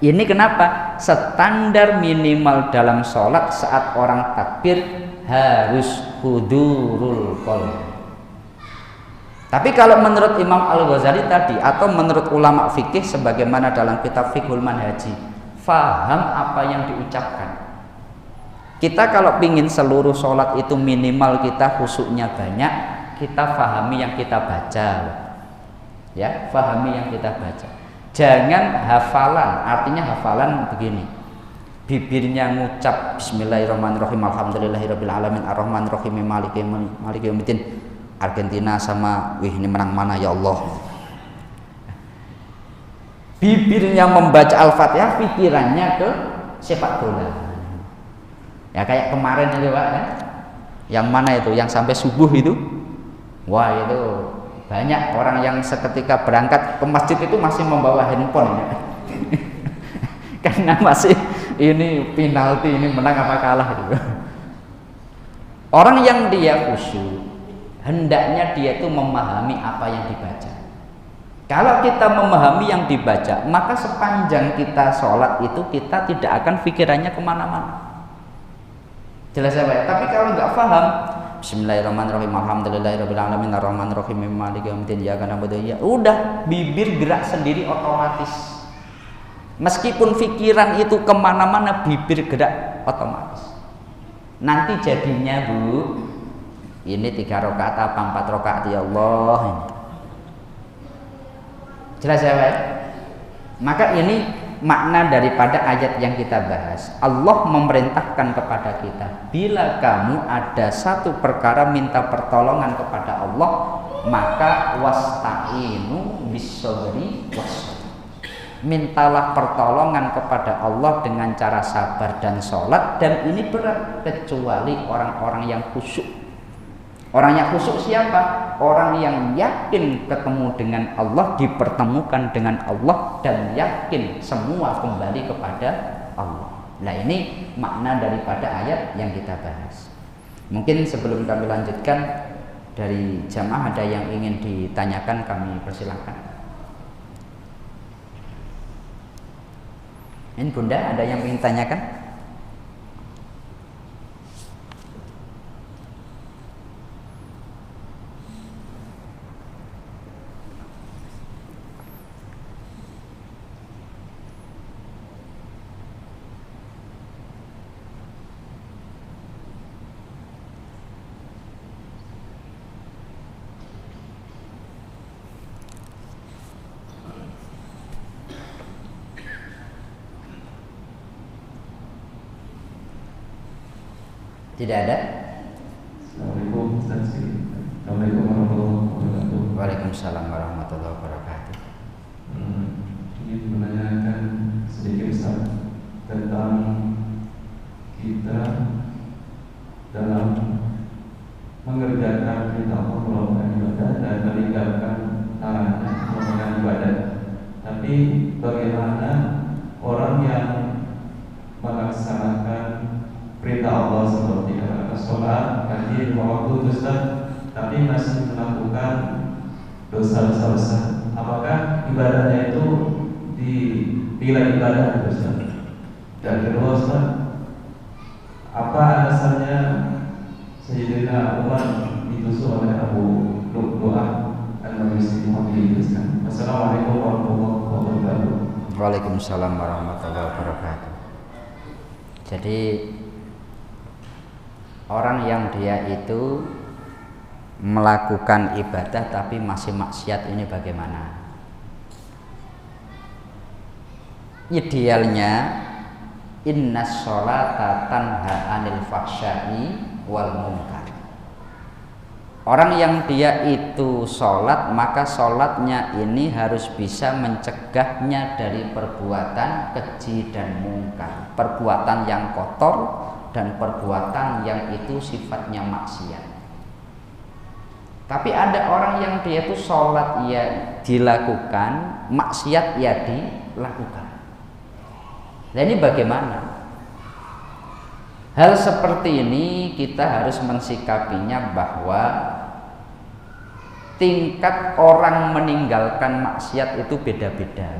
S2: Ini kenapa? Standar minimal dalam sholat saat orang takbir harus hudurul qalb. Tapi kalau menurut Imam Al-Ghazali tadi atau menurut ulama fikih sebagaimana dalam kitab Fiqhul Manhaji, faham apa yang diucapkan. Kita kalau pingin seluruh sholat itu minimal kita khusyuknya banyak, kita fahami yang kita baca. Ya, fahami yang kita baca. Jangan hafalan, artinya hafalan begini. Bibirnya ngucap bismillahirrahmanirrahim, alhamdulillahirabbil alamin, arrahmanirrahim, maliki yaumiddin. Argentina sama wih ini menang mana ya Allah. Bibirnya membaca Al-Fatihah, pikirannya ke sepak bola. Ya kayak kemarin itu Pak kan? Yang mana itu? Yang sampai subuh itu? Wah itu banyak orang yang seketika berangkat ke masjid itu masih membawa handphone ya. Karena masih ini penalti, ini menang apa kalah gitu. Orang yang dia khusyuk hendaknya dia itu memahami apa yang dibaca. Kalau kita memahami yang dibaca, maka sepanjang kita sholat itu kita tidak akan pikirannya kemana-mana. Jelas ya Pak ya? Tapi kalau nggak paham, bismillahirrahmanirrahim, alhamdulillahirabbil alamin, arrahmanirrahim, maliki yaumiddin, iyyaka na'budu wa iyyaka nasta'in. Udah, bibir gerak sendiri otomatis. Meskipun pikiran itu kemana-mana, bibir gerak otomatis. Nanti jadinya Bu, ini 3 rakaat apa 4 rakaat ya Allah. Jelas ya Pak? Maka ini makna daripada ayat yang kita bahas. Allah memerintahkan kepada kita, bila kamu ada satu perkara minta pertolongan kepada Allah, maka wasta'inu bis-sabri was-shalah. Mintalah pertolongan kepada Allah dengan cara sabar dan sholat, dan ini berat kecuali orang-orang yang khusyuk. Orang yang khusyuk siapa? Orang yang yakin ketemu dengan Allah, dipertemukan dengan Allah, dan yakin semua kembali kepada Allah. Nah ini makna daripada ayat yang kita bahas. Mungkin sebelum kami lanjutkan, dari jamaah ada yang ingin ditanyakan, kami persilahkan. Ini Bunda ada yang ingin tanyakan? Tidak ada?
S3: Assalamualaikum warahmatullahi wabarakatuh.
S2: Waalaikumsalam warahmatullahi wabarakatuh.
S3: Ingin menanyakan sedikit Ustaz tentang kita dalam mengerjakan perintah Allah melakukan ibadah dan meninggalkan larangan melakukan ibadah. Tapi bagaimana orang yang melaksanakan perintah Allah seperti sholat, haji, waktu Ustaz, tapi masih melakukan dosa-dosa besar? Apakah ibadahnya itu dinilai ibadah Ustaz? Dan kedua Ustaz, apa alasannya Sayyidina Umar ditusuk oleh Abu Lu'lu'ah al-Majusi? Assalamualaikum warahmatullahi wabarakatuh.
S2: Waalaikumsalam warahmatullahi wabarakatuh. Jadi orang yang dia itu melakukan ibadah tapi masih maksiat ini bagaimana? Idealnya innas sholata tanha anil fahsya'i wal munkar. Orang yang dia itu sholat, maka sholatnya ini harus bisa mencegahnya dari perbuatan keji dan mungkar, perbuatan yang kotor dan perbuatan yang itu sifatnya maksiat. Tapi ada orang yang dia itu sholat ya dilakukan, maksiat ya dilakukan. Nah ini bagaimana? Hal seperti ini kita harus mensikapinya bahwa tingkat orang meninggalkan maksiat itu beda-beda.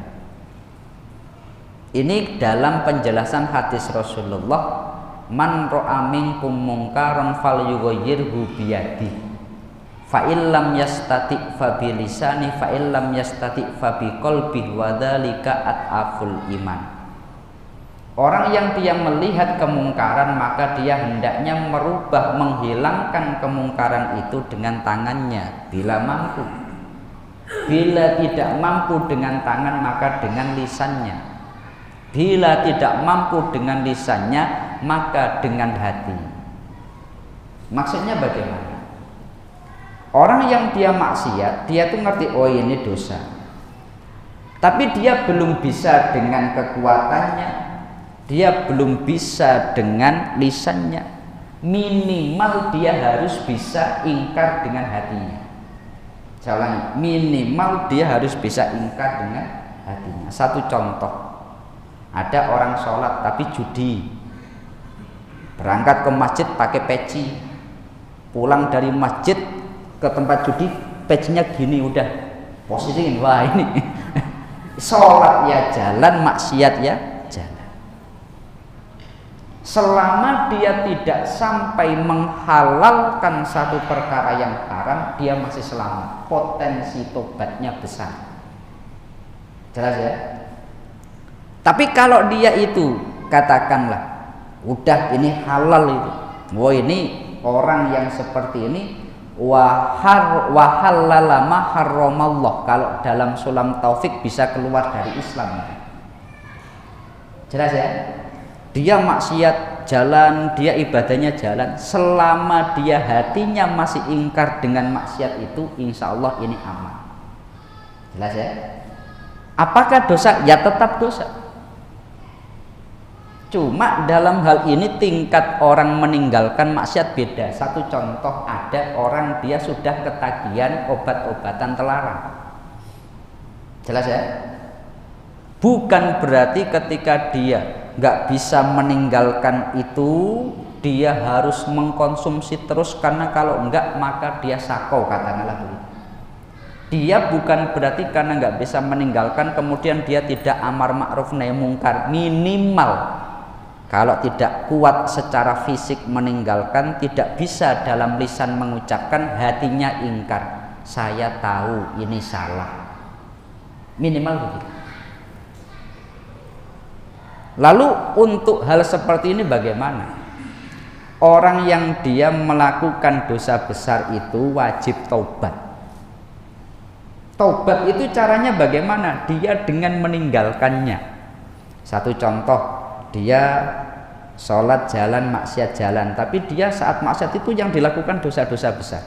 S2: Ini dalam penjelasan hadis Rasulullah, man ra'a minkum munkaran falyughayyirhu biyadihi. Fa illam yastati' fa bilisani, fa illam yastati' fa biqalbihi wa dzalika at'aful iman. Orang yang dia melihat kemungkaran maka dia hendaknya merubah, menghilangkan kemungkaran itu dengan tangannya bila mampu. Bila tidak mampu dengan tangan maka dengan lisannya. Bila tidak mampu dengan lisannya maka dengan hati. Maksudnya bagaimana? Orang yang dia maksiat, dia tuh ngerti oh ini dosa. Tapi dia belum bisa dengan kekuatannya, dia belum bisa dengan lisannya. Minimal dia harus bisa ingkar dengan hatinya. Saya ulangi, minimal dia harus bisa ingkar dengan hatinya. Satu contoh, ada orang sholat tapi judi, berangkat ke masjid pakai peci, pulang dari masjid ke tempat judi pecinya gini, udah posisiin, wah ini sholat ya jalan, maksiat ya jalan. Selama dia tidak sampai menghalalkan satu perkara yang haram, dia masih selamat, potensi tobatnya besar. Jelas ya? Tapi kalau dia itu katakanlah udah ini halal itu, wah ini orang yang seperti ini wahallala ma harramallah, kalau dalam sulam taufik bisa keluar dari Islam. Jelas ya? Dia maksiat jalan, dia ibadahnya jalan, selama dia hatinya masih ingkar dengan maksiat itu, insya Allah ini aman. Jelas ya? Apakah dosa? Ya tetap dosa. Cuma dalam hal ini tingkat orang meninggalkan maksiat beda. Satu contoh, ada orang dia sudah ketagihan obat-obatan terlarang. Jelas ya? Bukan berarti ketika dia nggak bisa meninggalkan itu dia harus mengkonsumsi terus, karena kalau enggak maka dia sakau, katakanlah begitu. Dia bukan berarti karena nggak bisa meninggalkan kemudian dia tidak amar ma'ruf nahi mungkar. Minimal kalau tidak kuat secara fisik meninggalkan, tidak bisa dalam lisan mengucapkan, hatinya ingkar, saya tahu ini salah. Minimal begitu. Lalu untuk hal seperti ini bagaimana? Orang yang dia melakukan dosa besar itu wajib taubat. Taubat itu caranya bagaimana? Dia dengan meninggalkannya. Satu contoh, dia sholat jalan, maksiat jalan, tapi dia saat maksiat itu yang dilakukan dosa-dosa besar.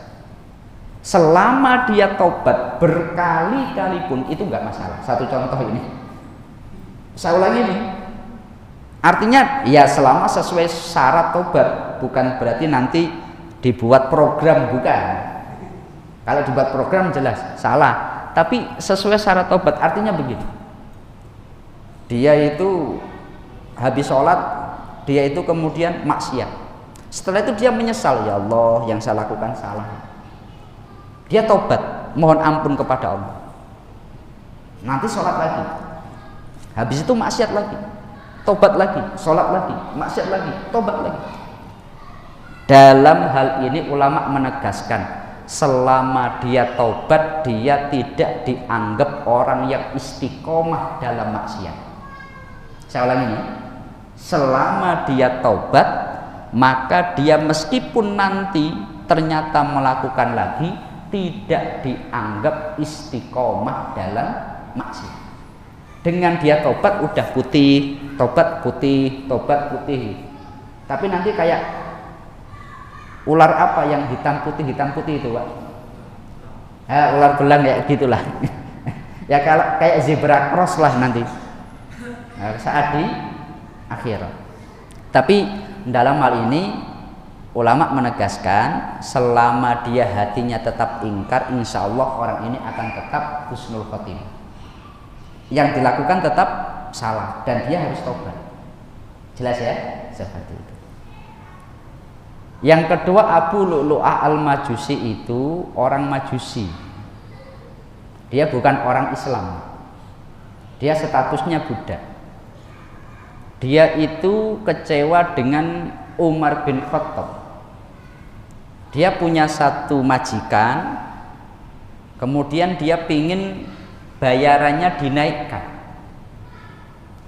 S2: Selama dia tobat berkali-kali pun itu nggak masalah. Satu contoh ini, saya ulangi nih. Artinya ya selama sesuai syarat tobat, bukan berarti nanti dibuat program, bukan. Kalau dibuat program jelas salah, tapi sesuai syarat tobat artinya begini. Dia itu habis sholat, dia itu kemudian maksiat. Setelah itu dia menyesal, ya Allah yang saya lakukan salah. Dia tobat, mohon ampun kepada Allah. Nanti sholat lagi, habis itu maksiat lagi, tobat lagi, sholat lagi, maksiat lagi, tobat lagi. Dalam hal ini ulama menegaskan, selama dia taubat dia tidak dianggap orang yang istiqomah dalam maksiat. Saya ulangi ini, selama dia taubat maka dia meskipun nanti ternyata melakukan lagi tidak dianggap istiqomah dalam maksiat. Dengan dia taubat udah putih, tobat putih, tobat putih. Tapi nanti kayak ular apa yang hitam putih itu, Pak? Ular belang ya gitulah. Ya kalau kayak zebra cross lah nanti saat di akhirat. Tapi dalam hal ini ulama menegaskan selama dia hatinya tetap ingkar, insya Allah orang ini akan tetap husnul khotimah. Yang dilakukan tetap salah dan dia harus tobat. Jelas ya? Seperti itu. Yang kedua, Abu Lu'lu'ah al-Majusi itu orang Majusi. Dia bukan orang Islam. Dia statusnya Buddha. Dia itu kecewa dengan Umar bin Khattab. Dia punya satu majikan, kemudian dia pingin bayarannya dinaikkan.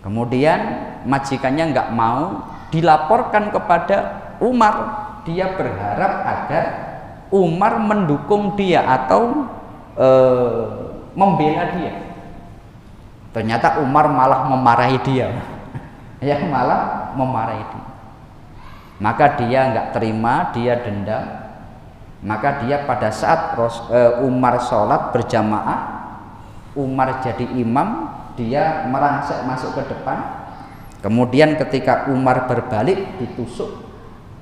S2: Kemudian majikannya nggak mau, dilaporkan kepada Umar. Dia berharap agar Umar mendukung dia atau membela dia. Ternyata Umar malah memarahi dia. Ya, malah memarahi dia. Maka dia nggak terima, dia dendam. Maka dia pada saat Umar sholat berjamaah, Umar jadi imam, dia merangsek masuk ke depan. Kemudian ketika Umar berbalik ditusuk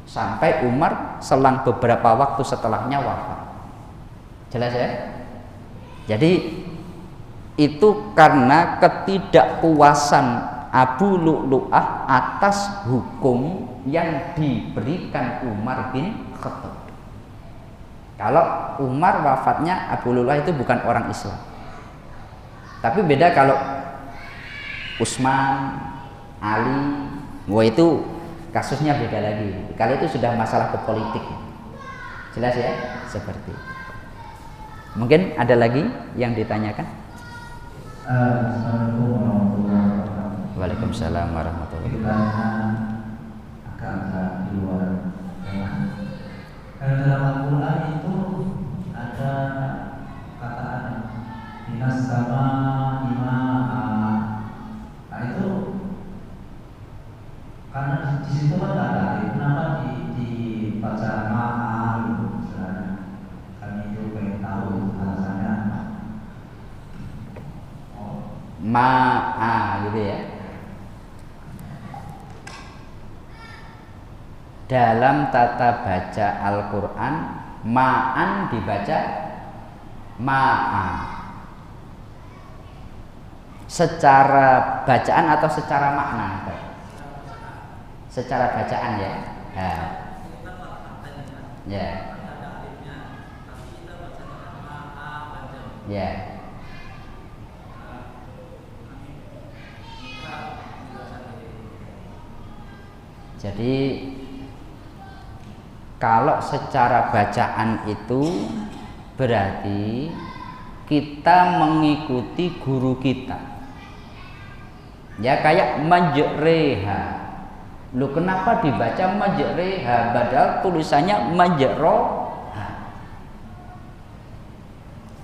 S2: sampai Umar selang beberapa waktu setelahnya wafat. Jelas ya? Jadi itu karena ketidakpuasan Abu Lu'lu'ah atas hukum yang diberikan Umar bin Khattab. Kalau Umar wafatnya, Abu Lu'lu'ah itu bukan orang Islam. Tapi beda kalau Utsman, Ali, wah itu kasusnya beda lagi. Kalau itu sudah masalah ke politik. Jelas ya? Seperti itu. Mungkin ada lagi yang ditanyakan?
S3: Assalamualaikum warahmatullahi wabarakatuh.
S2: Waalaikumsalam warahmatullahi wabarakatuh.
S3: Agak di luar tema. Dalam Al-Quran itu ada kataan minas sama ima'a. Nah itu karena di situ kan nggak ada, kenapa dibaca ma'a gitu misalnya? Kami itu pengen tahu alasannya apa.
S2: Ma'a gitu ya. Dalam tata baca Al-Quran, ma'an dibaca ma'a. Secara bacaan atau secara makna? Secara bacaan ya. Ya. Ya. Jadi kalau secara bacaan itu berarti kita mengikuti guru kita. Ya kayak majreha. Lu kenapa dibaca majreha padahal tulisannya majroha?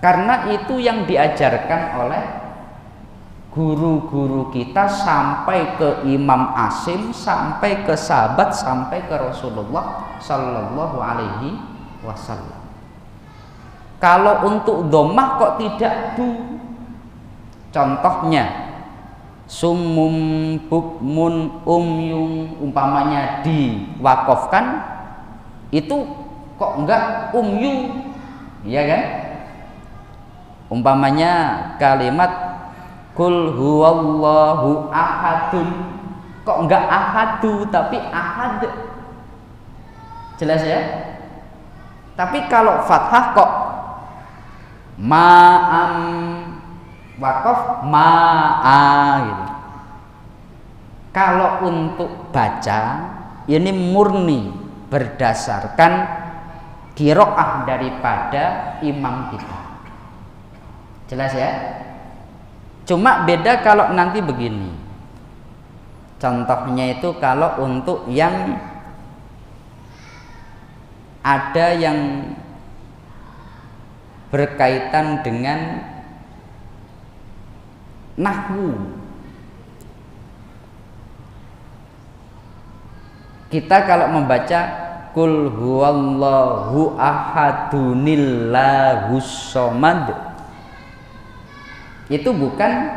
S2: Karena itu yang diajarkan oleh guru-guru kita sampai ke Imam Asim, sampai ke sahabat, sampai ke Rasulullah Sallallahu Alaihi Wasallam. Kalau untuk dhammah kok tidak bu? Contohnya summum bukmun umyum, umpamanya diwakafkan itu kok enggak umyu, iya kan? Umpamanya kalimat kul huwallahu ahadun, kok enggak ahadu tapi ahad, jelas ya? Tapi kalau fathah kok ma'am, wakaf ma'a gitu. Kalau untuk baca ini murni berdasarkan qiraah daripada imam kita, jelas ya? Cuma beda kalau nanti begini, contohnya itu kalau untuk yang ada yang berkaitan dengan nahwu. Kita kalau membaca kul huwallahu ahadunillahus somad, itu bukan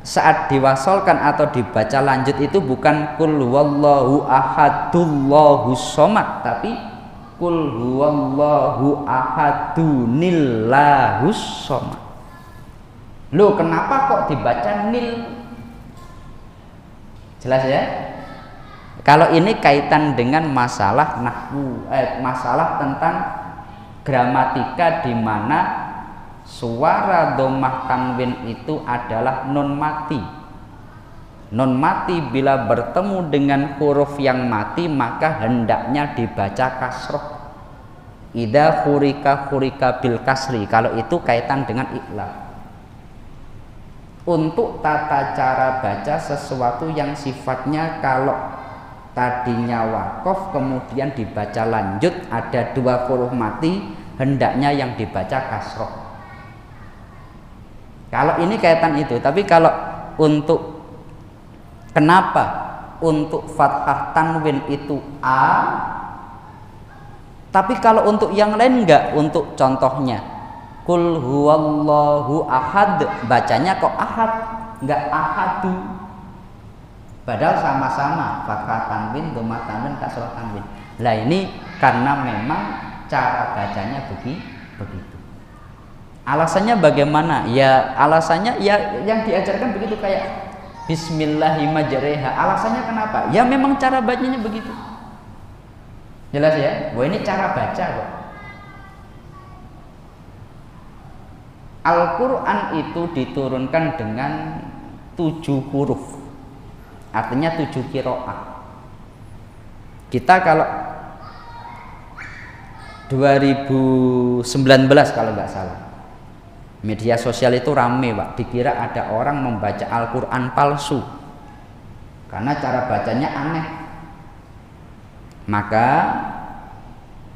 S2: saat diwasolkan atau dibaca lanjut itu bukan kul huwallahu ahadullahus somad, tapi kul huwallahu ahadunillahus somad. Loh, kenapa kok dibaca nil? Jelas ya? Kalau ini kaitan dengan masalah nahwu, masalah tentang gramatika, di mana suara dhammah tanwin itu adalah nun mati. Nun mati bila bertemu dengan huruf yang mati maka hendaknya dibaca kasroh. Idza khurika bil kasri, kalau itu kaitan dengan ikhlas. Untuk tata cara baca sesuatu yang sifatnya kalau tadinya wakaf kemudian dibaca lanjut ada dua huruf mati, hendaknya yang dibaca kasroh. Kalau ini kaitan itu. Tapi kalau untuk kenapa untuk fathah tanwin itu a, tapi kalau untuk yang lain enggak? Untuk contohnya kul huwallahu ahad, bacanya kok ahad, enggak ahadu. Padahal sama-sama fathah tanwin, dhammah tanwin, kasrah tanwin. Lah ini karena memang cara bacanya begitu. Alasannya bagaimana? Ya alasannya ya yang diajarkan begitu, kayak bismillahirrahmanirrahim. Alasannya kenapa? Ya memang cara bacanya begitu. Jelas ya? Wah, ini cara baca kok. Al-Quran itu diturunkan dengan 7 huruf, artinya 7 qiraah. Kita kalau 2019 kalau nggak salah, media sosial itu rame Pak, dikira ada orang membaca Al-Quran palsu karena cara bacanya aneh. Maka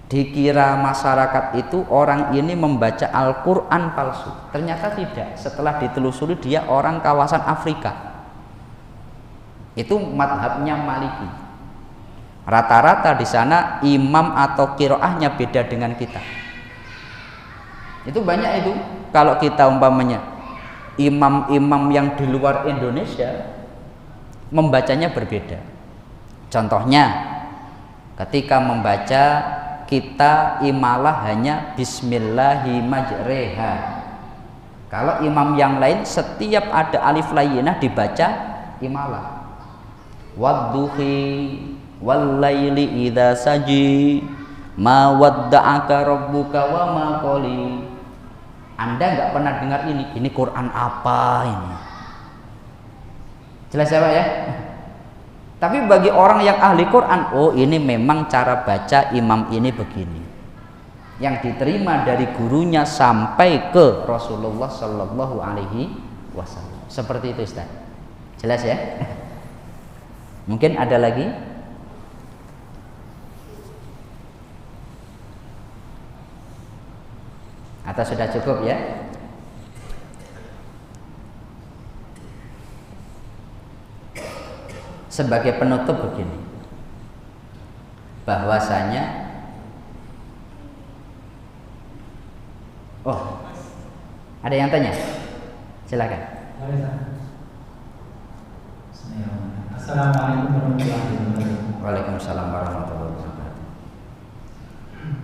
S2: dikira masyarakat itu orang ini membaca Al-Quran palsu. Ternyata tidak. Setelah ditelusuri dia orang kawasan Afrika. Itu madhabnya Maliki. Rata-rata di sana imam atau qiraahnya beda dengan kita. Itu banyak itu. Kalau kita umpamanya imam-imam yang di luar Indonesia membacanya berbeda. Contohnya ketika membaca kita imalah hanya bismillahirrahmanirrahim. Kalau imam yang lain setiap ada alif layyinah dibaca imalah. Wadduhi wallaili idza saji ma wadda'aka rabbuka wa ma qali. Anda nggak pernah dengar ini Quran apa ini? Jelas ya Pak ya? Tapi bagi orang yang ahli Quran, oh ini memang cara baca imam ini begini, yang diterima dari gurunya sampai ke Rasulullah Shallallahu Alaihi Wasallam. Seperti itu Ustaz. Jelas ya? Mungkin ada lagi? Atau sudah cukup ya? Sebagai penutup begini, bahwasanya Oh, ada yang tanya? Silakan.
S4: Assalamualaikum warahmatullahi wabarakatuh.
S2: Waalaikumsalam warahmatullahi wabarakatuh.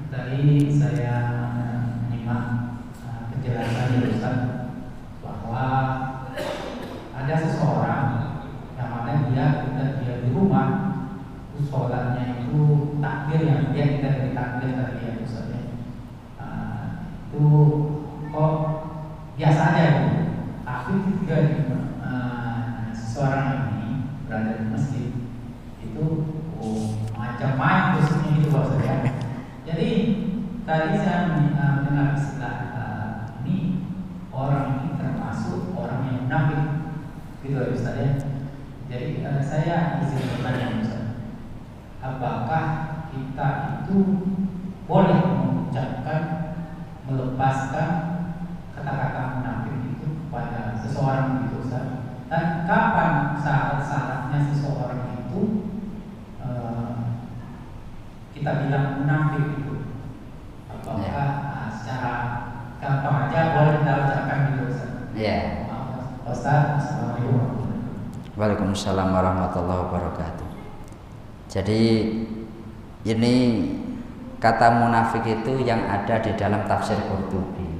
S4: Tadi saya menyimak penjelasan dari Ustaz bahwa ada seseorang yang mana dia di rumah sholatnya itu takbir yang dia kita dari takbir tadi ya Ustaz ya. Itu kok biasa aja gitu. Tapi ketika seseorang ini berada di masjid itu macam main khususnya gitu Ustaz ya. Jadi tadi saya mendengar istilah ini orang ini termasuk orang yang munafik gitu ya Ustaz ya. Jadi saya izin bertanya Ustaz, apakah kita itu boleh mengucapkan, melepaskan kata-kata munafik itu kepada seseorang gitu Ustaz? Dan kapan saat-saatnya seseorang itu kita bilang munafik itu? Apakah secara gampang aja boleh kita ucapkan gitu Ustaz?
S2: Ya.
S4: Ustaz, assalamualaikum.
S2: Waalaikumsalam warahmatullahi wabarakatuh. Jadi ini kata munafik itu yang ada di dalam tafsir Qurtubi.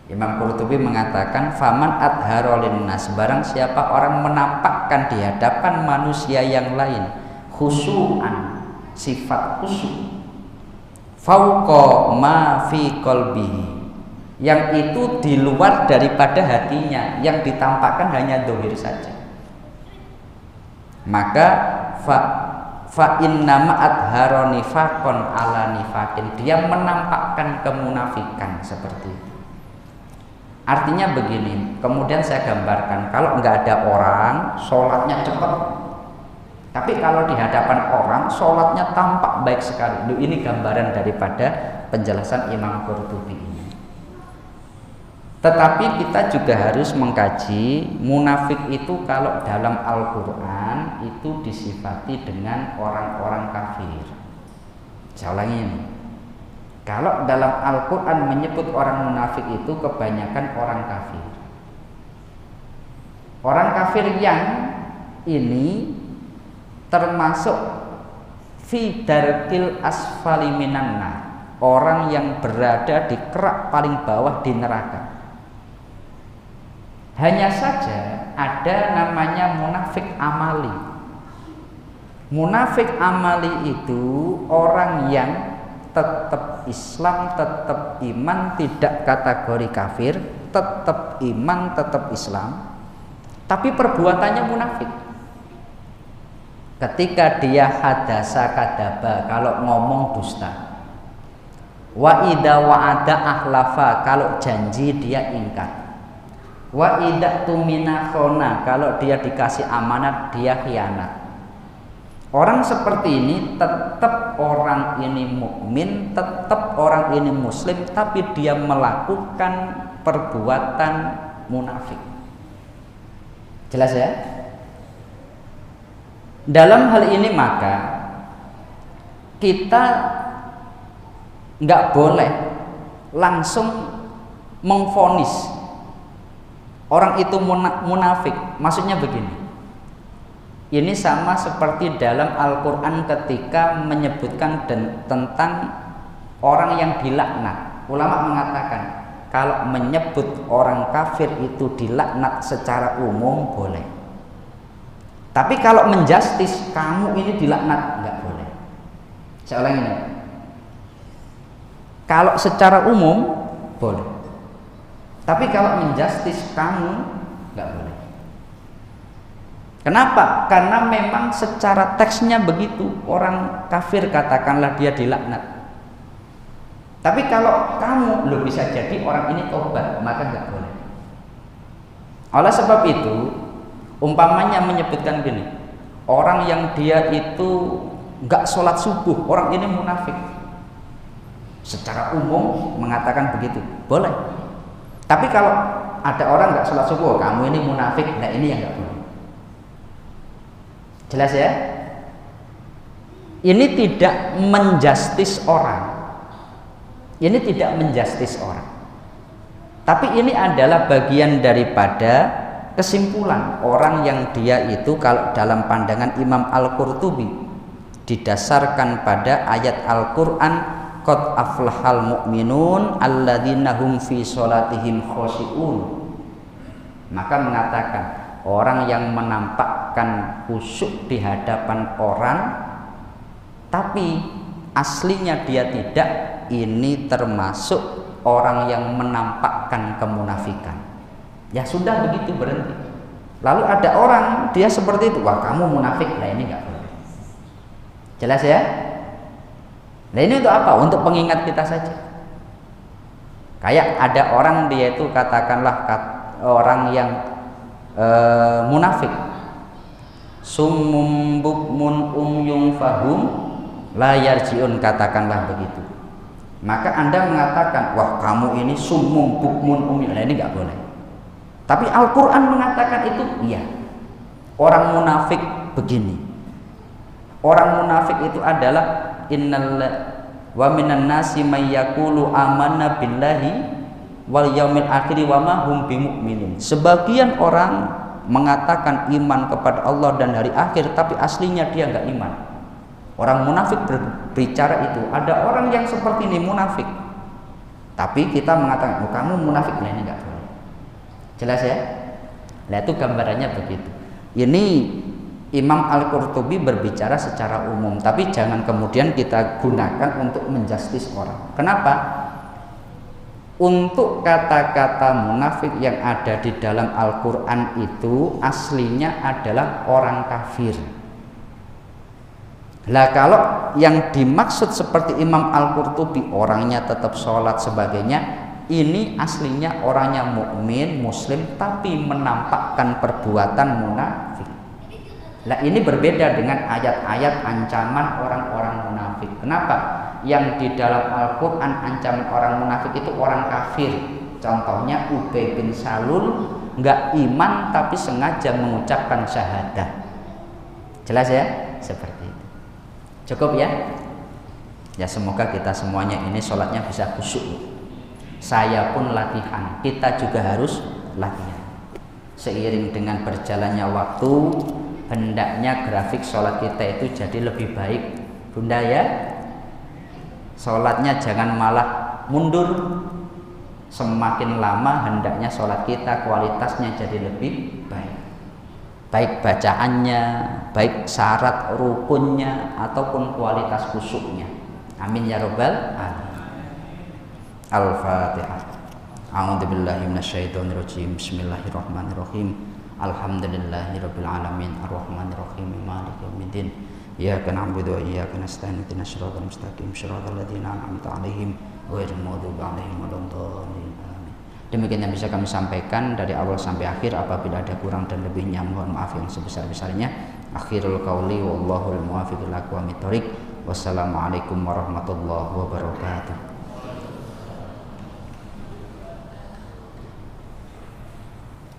S2: Imam Qurtubi mengatakan faman adhara linnas, barang siapa orang menampakkan di hadapan manusia yang lain khusyu'an, sifat khusyuk, fauqa ma fi qalbihi, yang itu di luar daripada hatinya, yang ditampakkan hanya zahir saja, maka fa innama adhara nifaqan ala nifaqin, dia menampakkan kemunafikan seperti itu. Artinya begini, kemudian saya gambarkan, kalau nggak ada orang sholatnya cepat, tapi kalau di hadapan orang sholatnya tampak baik sekali. Ini gambaran daripada penjelasan Imam Qurtubi ini. Tetapi kita juga harus mengkaji munafik itu kalau dalam Al-Quran itu disifati dengan orang-orang kafir. Saya ulangi ini. Kalau dalam Al-Quran menyebut orang munafik itu kebanyakan orang kafir. Orang kafir yang ini termasuk fi darkil asfali minan nar, orang yang berada di kerak paling bawah di neraka. Hanya saja ada namanya munafik amali. Munafik amali itu orang yang tetap Islam, tetap iman, tidak kategori kafir, tetap iman, tetap Islam, tapi perbuatannya munafik. Ketika dia hadasa kadaba, kalau ngomong dusta. Wa idza wa'ada ahlafa, kalau janji dia ingkar. Wa idza tumina khona, kalau dia dikasih amanat dia khianat. Orang seperti ini tetap orang ini mukmin, tetap orang ini muslim, tapi dia melakukan perbuatan munafik. Jelas ya? Dalam hal ini maka kita nggak boleh langsung mengvonis orang itu munafik. Maksudnya begini, ini sama seperti dalam Al-Quran ketika menyebutkan tentang orang yang dilaknat. Ulama mengatakan kalau menyebut orang kafir itu dilaknat secara umum boleh, tapi kalau menjustis kamu ini dilaknat nggak boleh. Saya ulangi ini, kalau secara umum boleh, tapi kalau menjustis kamu nggak boleh. Kenapa? Karena memang secara teksnya begitu, orang kafir katakanlah dia dilaknat. Tapi kalau kamu lo bisa jadi orang ini tobat, maka nggak boleh. Oleh sebab itu, umpamanya menyebutkan gini, orang yang dia itu nggak sholat subuh, orang ini munafik. Secara umum mengatakan begitu, boleh. Tapi kalau ada orang nggak sholat subuh, kamu ini munafik, nah ini yang nggak boleh. Jelas ya? Ini tidak menjustis orang. Ini tidak menjustis orang. Tapi ini adalah bagian daripada kesimpulan orang yang dia itu kalau dalam pandangan Imam Al-Qurtubi didasarkan pada ayat Al-Qur'an qad aflahal mu'minun alladzina hum fi sholatihim khoshi'un, maka mengatakan orang yang menampakkan khusyuk di hadapan orang tapi aslinya dia tidak, ini termasuk orang yang menampakkan kemunafikan. Ya sudah, begitu, berhenti. Lalu ada orang dia seperti itu, wah kamu munafik, lah ini nggak boleh. Jelas ya? Nah ini untuk apa? Untuk pengingat kita saja. Kayak ada orang dia itu katakanlah orang yang munafik, summum bukmun umyung fahum la yarjiun, katakanlah begitu. Maka Anda mengatakan, wah kamu ini summum bukmun umyung, nah ini nggak boleh. Tapi Al-Quran mengatakan itu, iya. Orang munafik begini. Orang munafik itu adalah innal wa minan nasi may yaqulu amanna billahi wal yaumil akhir wa ma hum bimu'minin. Sebagian orang mengatakan iman kepada Allah dan hari akhir, tapi aslinya dia enggak iman. Orang munafik berbicara itu. Ada orang yang seperti ini munafik, tapi kita mengatakan, oh, kamu munafik, nah ini enggak boleh. Jelas ya? Nah itu gambarannya begitu. Ini Imam Al-Qurtubi berbicara secara umum, tapi jangan kemudian kita gunakan untuk menjustis orang. Kenapa? Untuk kata-kata munafik yang ada di dalam Al-Quran itu aslinya adalah orang kafir. Lah kalau yang dimaksud seperti Imam Al-Qurtubi, orangnya tetap sholat sebagainya, ini aslinya orangnya mukmin, muslim, tapi menampakkan perbuatan munafik. Nah ini berbeda dengan ayat-ayat ancaman orang-orang munafik. Kenapa? Yang di dalam Al-Quran ancaman orang munafik itu orang kafir. Contohnya Ubay bin Salul, nggak iman tapi sengaja mengucapkan syahadah. Jelas ya? Seperti itu. Cukup ya? Ya semoga kita semuanya ini sholatnya bisa khusyuk. Saya pun latihan, kita juga harus latihan. Seiring dengan berjalannya waktu, hendaknya grafik sholat kita itu jadi lebih baik, Bunda ya. Sholatnya jangan malah mundur. Semakin lama hendaknya sholat kita kualitasnya jadi lebih baik. Baik bacaannya, baik syarat rukunnya, ataupun kualitas khusyuknya. Amin ya robbal alamin. Al-Fatihah. A'udzubillahi minasyaitonirrajim. Bismillahirrahmanirrahim. Alhamdulillahirabbil alamin arrahmanirrahim maliki yaumiddin. Iyyaka na'budu wa iyyaka nasta'in ihdinas siratal mustaqim siratal ladzina an'amta 'alaihim ghairil maghdubi 'alaihim waladdallin. Amin. Demikian yang bisa kami sampaikan dari awal sampai akhir. Apabila ada kurang dan lebihnya mohon maaf yang sebesar-besarnya. Akhirul qauli wallahul muwaffiq ila aqwamit thoriq. Wassalamualaikum warahmatullahi wabarakatuh.